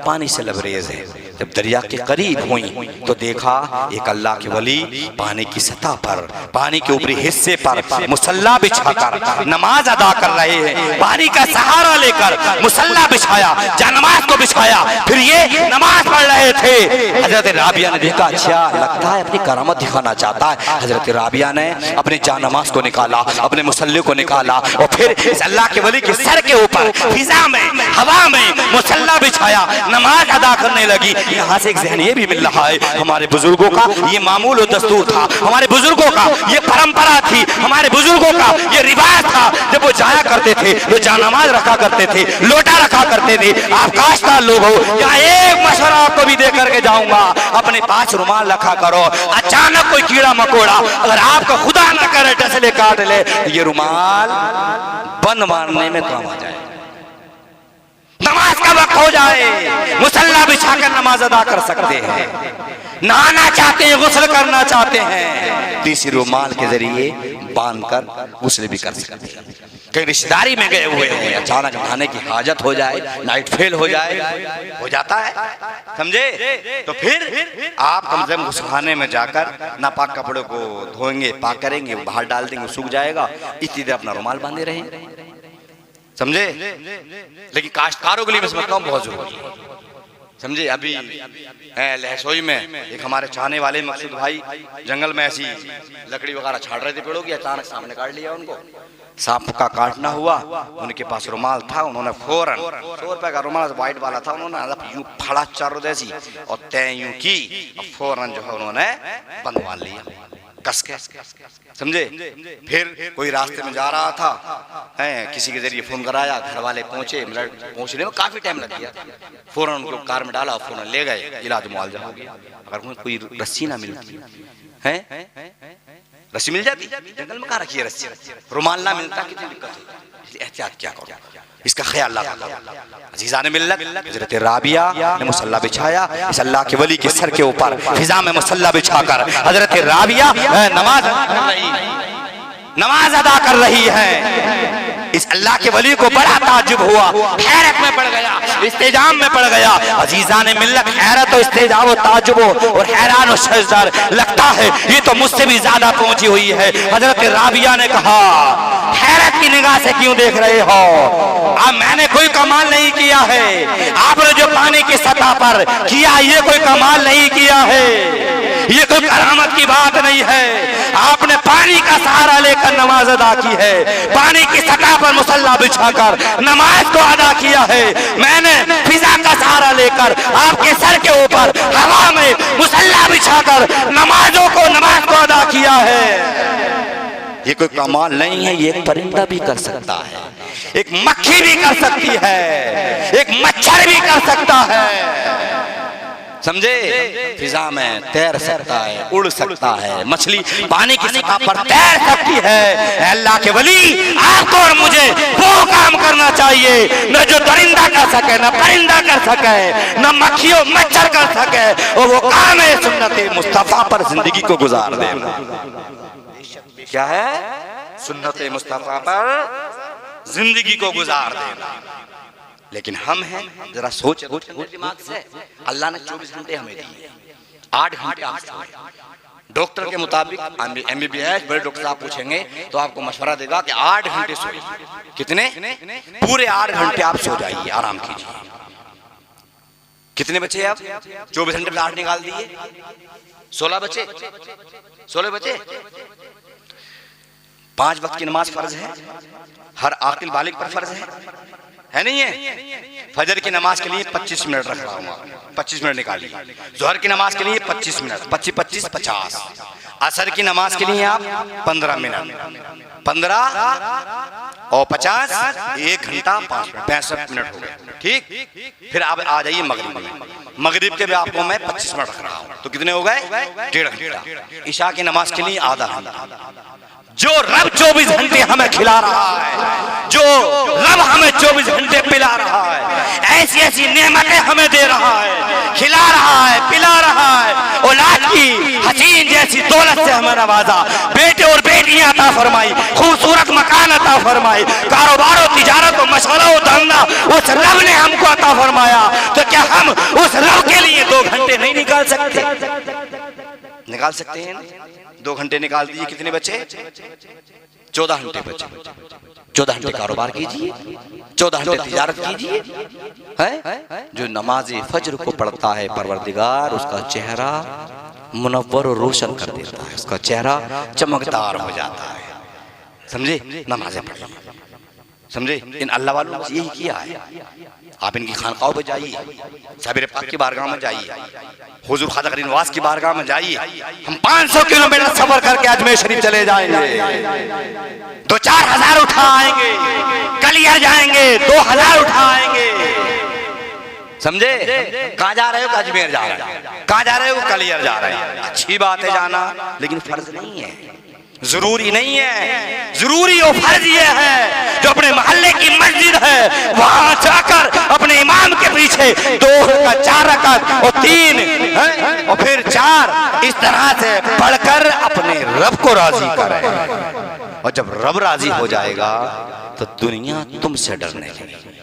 पानी से लबरेज है। जब दरिया के करीब हुई तो देखा एक अल्लाह के वली पानी की सतह पर, पानी के ऊपरी हिस्से पर मुसल्ला बिछाकर नमाज अदा कर रहे हैं। पानी का सहारा लेकर मुसल्ला बिछाया, जानमाज को बिछाया, फिर ये नमाज पढ़ रहे थे। हजरत राबिया ने देखा, अच्छा लगता है अपनी करामत दिखाना चाहता है। हजरत राबिया ने अपनी जानमाज को निकाला, अपने मुसल्ले को निकाला और फिर इस अल्लाह के वली के सर के ऊपर फिजा में, हवा में मुसल्ला बिछाया, नमाज अदा करने लगी। यहाँ से एक ज़हन ये भी मिल रहा है, हमारे बुजुर्गों का ये मामूल और दस्तूर था, हमारे बुजुर्गों का ये परंपरा थी, हमारे बुजुर्गों का ये रिवाज था। जब वो जाया करते थे वो जानमाज रखा करते थे, लोटा रखा करते थे। आप काश्तकार लोग हो, यहाँ एक मशवरा आपको भी दे करके जाऊंगा, अपने पास रुमाल रखा करो। अचानक कोई कीड़ा मकोड़ा अगर आपका खुदा न करे टसले काट ले, ये रुमाल बंद मारने में काम आ जाए। नमाज का वक्त हो जाए, मुसल्ला बिछाकर नमाज अदा कर सकते हैं, नहाना चाहते हैं, गुस्ल करना चाहते हैं, तीसरी रुमाल के जरिए बांधकर गुस्ल भी कर सकते हैं। कहीं रिश्तेदारी में गए हुए हैं, अचानक नहाने की हाजत हो जाए, नाइट फेल हो जाए, हो जाता है, समझे, तो फिर आप कम से कम गुस्लखाने में जाकर नापाक कपड़ों को धोएंगे, पाक करेंगे, बाहर डाल देंगे, सूख जाएगा, इतनी देर अपना रुमाल बांधे रहेंगे, समझे। लेकिन काश्तकारों के लिए मैं समझता हूँ बहुत जरूरी है, समझे। अभी लहसोई में एक हमारे चाहने वाले मकसूद भाई जंगल में ऐसी लकड़ी वगैरह छाड़ रहे थे पेड़ों की, अचानक सामने काट लिया उनको, सांप का काटना हुआ, उनके पास रुमाल था, उन्होंने फौरन 100 रुपए का रुमाल व्हाइट वाला था, उन्होंने यूं फड़ा चारों जैसी और तय यूं की और फौरन जो है उन्होंने बंधवा लिया कस के, समझे। फिर कोई रास्ते में जा रहा था, किसी के जरिए फोन कराया, घर वाले पहुंचे, पहुंचने में काफी टाइम लग गया, फौरन उनको कार में डाला, फौरन ले गए, इलाज मुआवजा हो गया। अगर कोई रस्सी ना मिलती है, रस्सी मिल जाती, जंगल में कहाँ रखी है रस्सी, रुमाल ना मिलता, कितनी दिक्कत है। एहतियात क्या करो, इसका ख्याल रखो। अजीज़ान मिल्लत, हज़रत राबिया ने मुसल्ला बिछाया, इस अल्लाह के वली के सर के ऊपर फिजा में मुसल्ला बिछाकर हज़रत राबिया नमाज अदा कर रही है। इस अल्लाह के वली को बड़ा ताज्जुब हुआ, हैरत में पड़ गया, इस्तेजाम में पड़ गया। अजीज़ान मिल्लत, हैरत और इस्तेजाम और ताज्जुब और हैरान और शर्मसार लगता है ये तो मुझसे भी ज्यादा पहुंची हुई है। हजरत राबिया ने कहा, हैरत की निगाह से क्यों देख रहे हो, अब मैंने कोई कमाल नहीं किया है, आपने जो पानी की सतह पर किया ये कोई कमाल नहीं किया है, ये कोई करामत की बात नहीं है। आपने पानी का सहारा लेकर नमाज अदा की है, पानी की सतह पर मुसल्ला बिछाकर नमाज को अदा किया है। मैंने फिजा का सहारा लेकर आपके सर के ऊपर हवा में मुसल्ला बिछाकर नमाज को अदा किया है। ये कोई कमाल नहीं है, ये एक परिंदा भी कर सकता है, एक मक्खी भी कर सकती है, एक मच्छर भी कर सकता है, समझे। फिजा में तैर सकता है, उड़ सकता है, मछली पानी की सतह पर तैर सकती है। अल्लाह के वली, आपको और मुझे वो काम करना चाहिए न जो दरिंदा कर सके, न परिंदा कर सके, न मक्खियों मच्छर कर सके, और वो काम है सुन्नत मुस्तफा पर जिंदगी को गुजार देना। क्या है? सुन्नत मुस्तफा पर जिंदगी को गुजार देना। लेकिन हम हैं, जरा सोच दिमाग से, अल्लाह ने 24 घंटे हमें दिए, 8 घंटे आप सोए। डॉक्टर के मुताबिक MBBS बड़े डॉक्टर साहब पूछेंगे तो आपको मशवरा देगा कि 8 घंटे सोइए। कितने? पूरे 8 घंटे आप सो जाइए, आराम कीजिए। कितने बचे आप? 24 घंटे में 8 निकाल दिए, 16 बचे। 16 बचे। 5 वक्त की नमाज फर्ज है, हर आकिल बालिग पर फर्ज है नहीं है? फजर की नमाज के लिए 25 मिनट रख रहा हूँ, 25 मिनट निकालिए। जोहर की नमाज के लिए 25 मिनट, 25 25 50। असर की नमाज के लिए आप 15 मिनट, 15 और 50, 1 घंटा 5 मिनट, 65 मिनट हो गए। ठीक, फिर आप आ जाइए मगरिब में। मगरिब के भी आपको मैं 25 मिनट रख रहा हूँ, तो कितने हो गए? 1.5 घंटा। इशा की नमाज के लिए आधा घंटा। जो रब 24 घंटे हमें खिला रहा है, जो रब हमें 24 घंटे पिला रहा है, ऐसी ऐसी नेमतें हमें दे रहा है, खिला रहा है, पिला रहा है, औलाद की हसीन जैसी दौलत से हमें नवाजा, बेटे और बेटियां अता फरमाई, खूबसूरत मकान अता फरमाई, कारोबार और तिजारत और मशवरा और धंधा उस रब ने हमको अता फरमाया। तो क्या हम उस रब के लिए 2 घंटे नहीं निकाल सकते? निकाल सकते हैं। 2 घंटे निकाल दीजिए, कितने बचे? 14 घंटे बचे। 14 घंटे कारोबार कीजिए, 14 घंटे तिजारत कीजिए। है जो नमाज फज्र को पढ़ता है, परवरदिगार उसका चेहरा मुनव्वर और रोशन कर देता है, उसका चेहरा चमकदार हो जाता है। समझे? नमाजें पढ़िए, समझे? इन अल्लाह वालों ने यही किया है। आप इनकी खानकाहों पे जाइए, साबिर पाक की बारगाह में जाइए, हुजूर ख्वाजा गरीब नवाज की बारगाह में जाइए। हम 500 किलोमीटर सफर करके अजमेर शरीफ चले जाएंगे, 2-4 हजार उठा आएंगे, कलियर जाएंगे, 2000 उठा आएंगे। समझे? कहाँ जा रहे हो? अजमेर जा रहे हैं। कहाँ जा रहे हो? कलियर जा रहे हैं। अच्छी बात है जाना, लेकिन फर्ज नहीं है, जरूरी नहीं है। जरूरी और फर्ज ये है जो अपने मोहल्ले की मस्जिद है वहां जाकर अपने इमाम के पीछे 2 रकात, 4 रकात और 3 और फिर 4 इस तरह से पढ़कर अपने रब को राजी करें। और जब रब राजी हो जाएगा तो दुनिया तुमसे डरने लगेगी।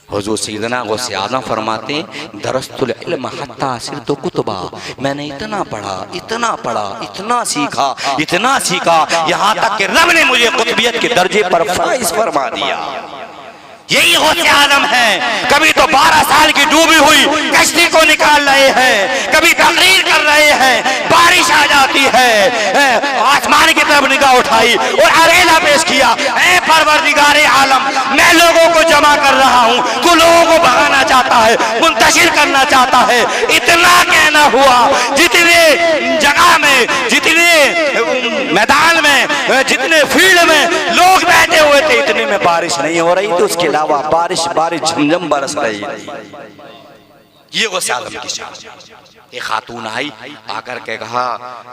हुजूर सैयदना गौसे आज़म फरमाते हैं, दरस्तुल इल्म हत्ता सिरतु कुतुबा, मैंने इतना पढ़ा, इतना पढ़ा, इतना सीखा, इतना सीखा, यहाँ तक कि रब ने मुझे कुतुबियत के दर्जे पर फाइज फरमा दिया। यही गौसे आज़म है। कभी तो 12 साल की डूबी हुई कश्ती को निकाल रहे हैं, कभी तकरीर कर रहे हैं, बारिश आ जाती है, आसमान की तरफ निगाह उठाई और अरेला पेश किया, ऐ परवरदिगारे आलम, मैं लोगों को जमा कर रहा हूँ, तू लोगों को भगाना चाहता है, मुंतशिर करना चाहता है। इतना कहना हुआ, जितने जगह में, जितने मैदान में, जितने फील्ड में लोग बैठे हुए थे, इतने में बारिश नहीं हो रही थी, उसके अलावा बारिश बारिश झमझम बरस रही थी। ये गौसे आज़म की शान। एक खातून आई, आकर के कहा,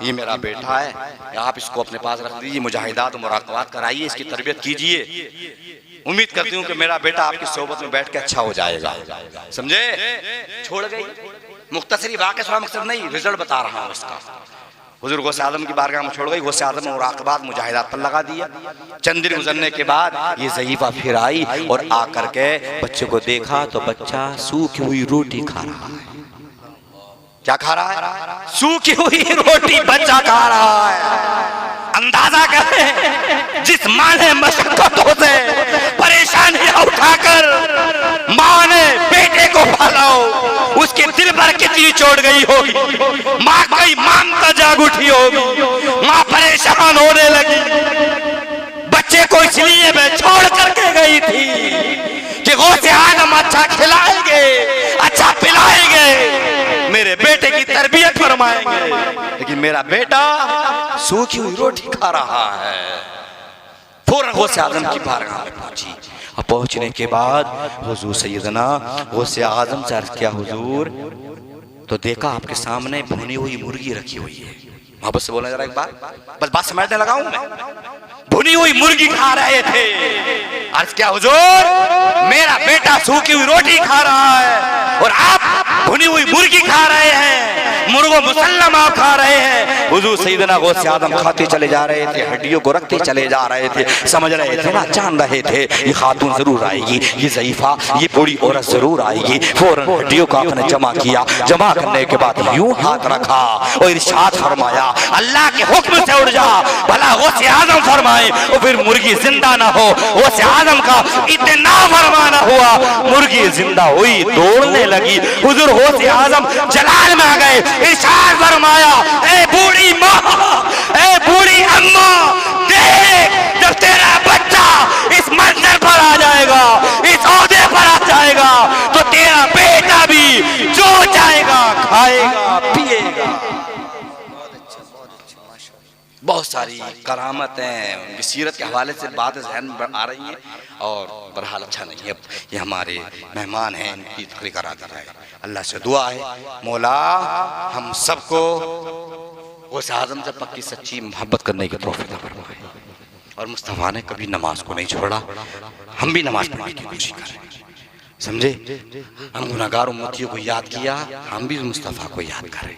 ये मेरा बेटा है, आप इसको अपने पास रख दीजिए, मुजाहिदात मुराक़बात कराइए, इसकी तरबियत कीजिए। उम्मीद करती हूँ कि मेरा बेटा आपकी सोबत में बैठ के अच्छा हो जाएगा। समझे? छोड़ गई। मुख्तसरी वाक़या मकसद नहीं, रिजल्ट बता रहा हूँ इसका। हुजूर गौसे आज़म की बारगाह में छोड़ गई, गौसे आज़म मुराक़बात मुजाहिदात पर लगा दिया। चंद दिन गुजरने के बाद ये ज़ईफ़ा फिर आई और आकर के बच्चे को देखा तो बच्चा सूखी हुई रोटी खा रहा है। क्या खा रहा है? सूखी हुई रोटी बच्चा खा रहा है। अंदाजा करें, जिस माँ ने मशक्क़तों से परेशानियां उठाकर माँ ने बेटे को पाला हो, उसके दिल पर कितनी चोट गई होगी। माँ की ममता जाग उठी होगी, माँ परेशान होने लगी। बच्चे को इसलिए मैं छोड़ करके गई थी कि गौसे आज़म अच्छा खिलाएंगे, अच्छा पिलाएंगे, मेरे बेटे की तरबियत फरमाएंगे, लेकिन मेरा बेटा सूखी हुई रोटी खा रहा है। फौरन गौसे आज़म की बारगाह में पहुंची। अब पहुंचने के बाद हुजूर सैयदना गौसे आज़म से अर्ज़ किया, हुजूर, तो देखा आपके सामने भुनी हुई मुर्गी रखी हुई है। मोहब्बत से बोलना जरा एक बार, बस बात समझने लगा हूं मैं। भुनी हुई मुर्गी खा रहे थे। अर्ज़ किया, हुजूर, मेरा बेटा सूखी हुई रोटी खा रहा है और आप भुनी हुई मुर्गी खा रहे हैं, मुर्गो मुसल्लम आप खा रहे हैं। हुजूर सैयदना गौसे आज़म खाते चले जा रहे थे, हड्डियों को रखते चले जा रहे थे। समझ रहे थे ना, जान रहे थे ये खातून जरूर आएगी, ये ज़ईफ़ा, ये बूढ़ी औरत जरूर आएगी। फौरन हड्डियों को आपने जमा किया। जमा करने के बाद यूं हाथ रखा और इरशाद फरमाया, अल्लाह के हुक्म से उड़ जा, भला गौसे आज़म फरमाए और फिर मुर्गी जिंदा ना हो। गौसे आज़म का इतना फरमाना हुआ, मुर्गी जिंदा हुई, दौड़ने लगी। हुजूर गौसे आज़म जलाल में आ गए। इरशाद फरमाया, ए बूढ़ी माँ, ए बूढ़ी अम्मा, देख, जब तेरा बच्चा इस मंजर पर आ जाएगा, इस ओहदे पर आ जाएगा, तो तेरा बेटा भी जो चाहेगा खाएगा पिएगा। बहुत सारी करामतें उनकी सीरत के हवाले से बातें जहन में आ रही हैं और बहरहाल अच्छा नहीं है। अब ये हमारे मेहमान हैं, इनकी तकरीर करा दी जाए। अल्लाह से दुआ है मौला हम सबको उस आज़म से पक्की सच्ची मोहब्बत करने की तौफीक अता फरमाए। और मुस्तफ़ा ने कभी नमाज को नहीं छोड़ा, हम भी नमाज पढ़ने की कोशिश करें, समझे। हम गुनाहगार उम्मतियों को याद किया, हम भी मुस्तफ़ा को याद करें।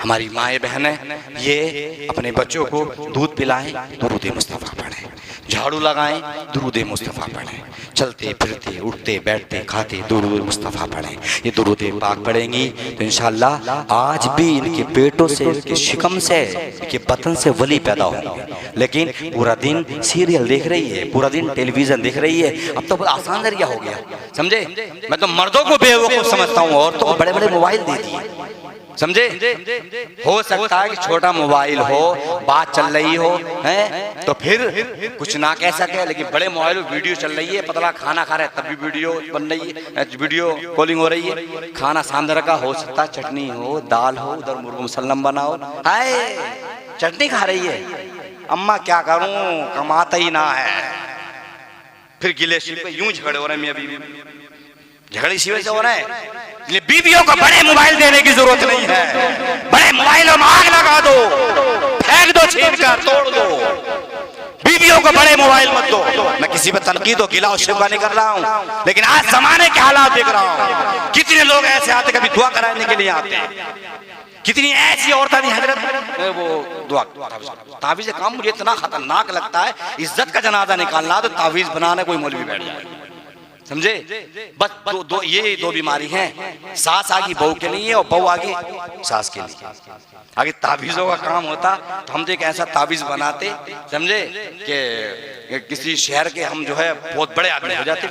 हमारी माएँ बहनें ये अपने बच्चों को दूध पिलाएं, दुरूद मुस्तफ़ा पढ़ें, झाड़ू लगाएं, दुरूद मुस्तफ़ा पढ़ें, चलते फिरते उठते बैठते खाते दुरूद मुस्तफ़ा पढ़ें। ये दुरूद पाक पढ़ेंगी तो इंशाअल्लाह आज भी इनके पेटों से, इनके शिकम से, इनके बतन से वली पैदा होंगे। लेकिन पूरा दिन सीरियल देख रही है, पूरा दिन टेलीविज़न देख रही है, अब तो बहुत आसान जरिया हो गया, समझे। मैं तो मर्दों को बेवकूफ़ समझता हूँ, औरतों को बड़े बड़े मोबाइल दे दिए, समझे। हो सकता है कि छोटा मोबाइल हो, बात चल रही हो, हैं तो फिर कुछ ना कह सके, लेकिन बड़े मोबाइल में वीडियो चल रही है, पतला खाना खा रहा है तब भी वीडियो बन रही है, वीडियो कॉलिंग हो रही है। खाना सामने रखा, हो सकता है चटनी हो, दाल हो, उधर मुर्गा मुसल्लम बना हो, हाय चटनी खा रही है, अम्मा क्या करूं कमाता ही ना है। फिर गिले शिकवे यूं झगड़े हो रहे हैं, मियां बीवी झगड़े इसी वजह से हो रहे हैं। बीवियों को बड़े मोबाइल देने की जरूरत नहीं है, बड़े मोबाइलों में आग लगा दो, फेंक दो, छीन कर तोड़ दो, बीवियों को बड़े मोबाइल मत दो। मैं किसी पे तनकीद और गिला और शिकवा नहीं कर रहा हूँ, लेकिन आज जमाने के हालात देख रहा हूँ। कितने लोग ऐसे आते कभी दुआ कराने के लिए आते हैं, कितनी ऐसी औरतें नहीं हजरत वो दुआ तावीज़ काम मुझे इतना खतरनाक लगता है। इज्जत का जनाजा निकालना तो तावीज़ बनाने कोई मौलवी बैठ जाए, समझे। बस ये दो बीमारी हैं, सास आगी बहू के लिए और बहू आगी सास के लिए। आगे तावीज़ों का काम होता तो हम तो एक ऐसा तावीज़ बनाते, समझे, कि किसी शहर के हम जो है बहुत बड़े आदमी हो जाते।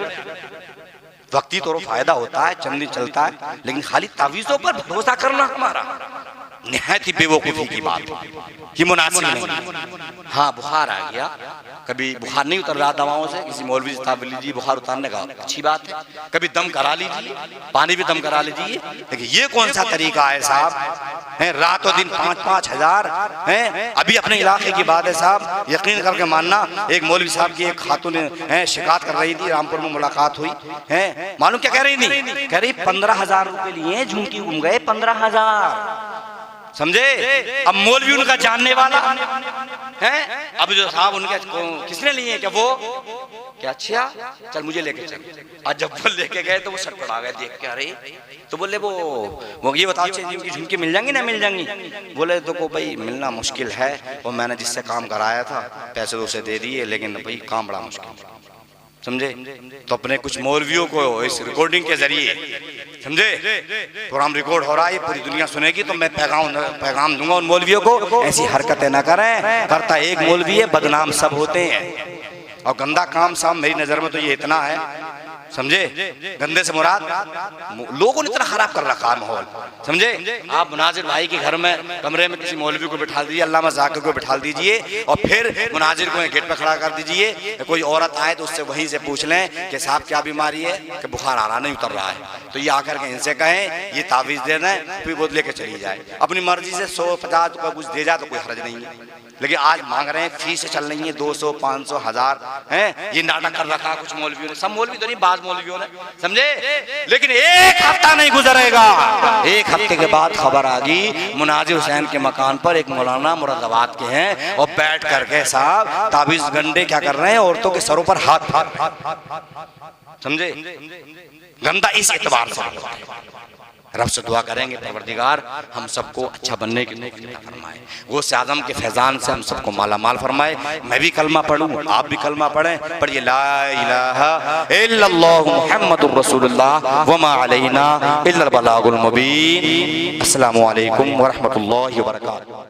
वक्ती तो फायदा होता है, चंद दिन चलता है, लेकिन खाली तावीज़ों पर भरोसा करना हमारा निहायत ही बेवकूफ़ी की बात है, ये मुनासिब नहीं। हाँ बुखार आ गया, कभी बुखार नहीं उतर रहा दवाओं से, किसी मौलवी से तावीज़ लीजिए बुखार उतारने का, अच्छी बात है। कभी दम करा लीजिए, पानी भी दम करा लीजिए, लेकिन ये कौन सा तरीका है साहब, हैं रातों दिन 5-5 हज़ार हैं। अभी अपने इलाके की बात है साहब, यकीन करके मानना, एक मौलवी साहब की एक खातून है शिकायत कर रही थी, रामपुर में मुलाकात हुई है, मालूम क्या कह रही थी, कह रही 15,000 रुपए लिए झुमकी घूम गए, 15,000, समझे। अब मौलवी उनका जानने वाला है, अब जो साहब उनके किसने लिए क्या वो क्या, अच्छा चल मुझे लेके चल। आज जब वो लेके गए तो वो सट पड़ा गए देख के, अरे तो बोले वो ये बताओ जिनकी झुमकी मिल जाएंगी ना, मिल जाएंगी। बोले तो को भाई मिलना मुश्किल है, और मैंने जिससे काम कराया था पैसे तो उसे दे दिए, लेकिन भाई काम बड़ा मुश्किल, समझे। तो अपने कुछ मौलवियों को इस रिकॉर्डिंग के जरिए, समझे, प्रोग्राम रिकॉर्ड हो रहा है, पूरी दुनिया सुनेगी, तो मैं पैगाम दूंगा उन मौलवियों को, ऐसी हरकतें ना करें। करता एक मौलवी है, बदनाम सब होते हैं। और गंदा काम साहब मेरी नजर में तो ये इतना है, समझे, गंदे से मुराद लोगों ने इतना खराब कर रखा है माहौल, समझे। आप मुनाजिर भाई के घर में कमरे में किसी मौलवी को बिठा दीजिए, अल्लामा ज़ाकिर को बिठा दीजिए, और फिर मुनाजिर को गेट पर खड़ा कर दीजिए। कोई औरत आए तो उससे वहीं से पूछ लें कि साहब क्या बीमारी है, कि बुखार आ रहा नहीं उतर रहा है, तो ये आकर के इनसे कहें ये तावीज़ देना है, फिर वो लेके चली जाए। अपनी मर्जी से 100-50 रुपये कुछ दे जाए तो कोई हर्ज नहीं है, लेकिन आज मांग रहे हैं, फीस चल रही है 200, 500, 1000 हैं। ये नाटक कर रखा कुछ मौलवियों ने, सब मौलवी तो नहीं, बाज मौलवियों ने, समझे। लेकिन एक हफ्ता नहीं गुजरेगा, एक हफ्ते के बाद खबर आ गई मुनाजिर हुसैन के मकान पर एक मौलाना मुरादाबाद के हैं, और बैठ करके साहब ताबीज़ गंडे क्या कर रहे हैं, औरतों के सरों पर हाथ, समझे। गंदा इस एतबार से रब से दुआ करेंगे परवरदिगार हम सबको अच्छा बनने की तौफीक फरमाए, वो से आज़म के फैज़ान से हम सबको माला माल फरमाए। मैं भी कलमा पढ़ूँ, आप भी कलमा पढ़ें, पढ़िए ला इलाहा इल्लल्लाहु मुहम्मदुर रसूलुल्लाह व मा अलैना इल्लल बलागुल मुबीन। अस्सलामु अलैकुम व रहमतुल्लाहि व बरकातुहू।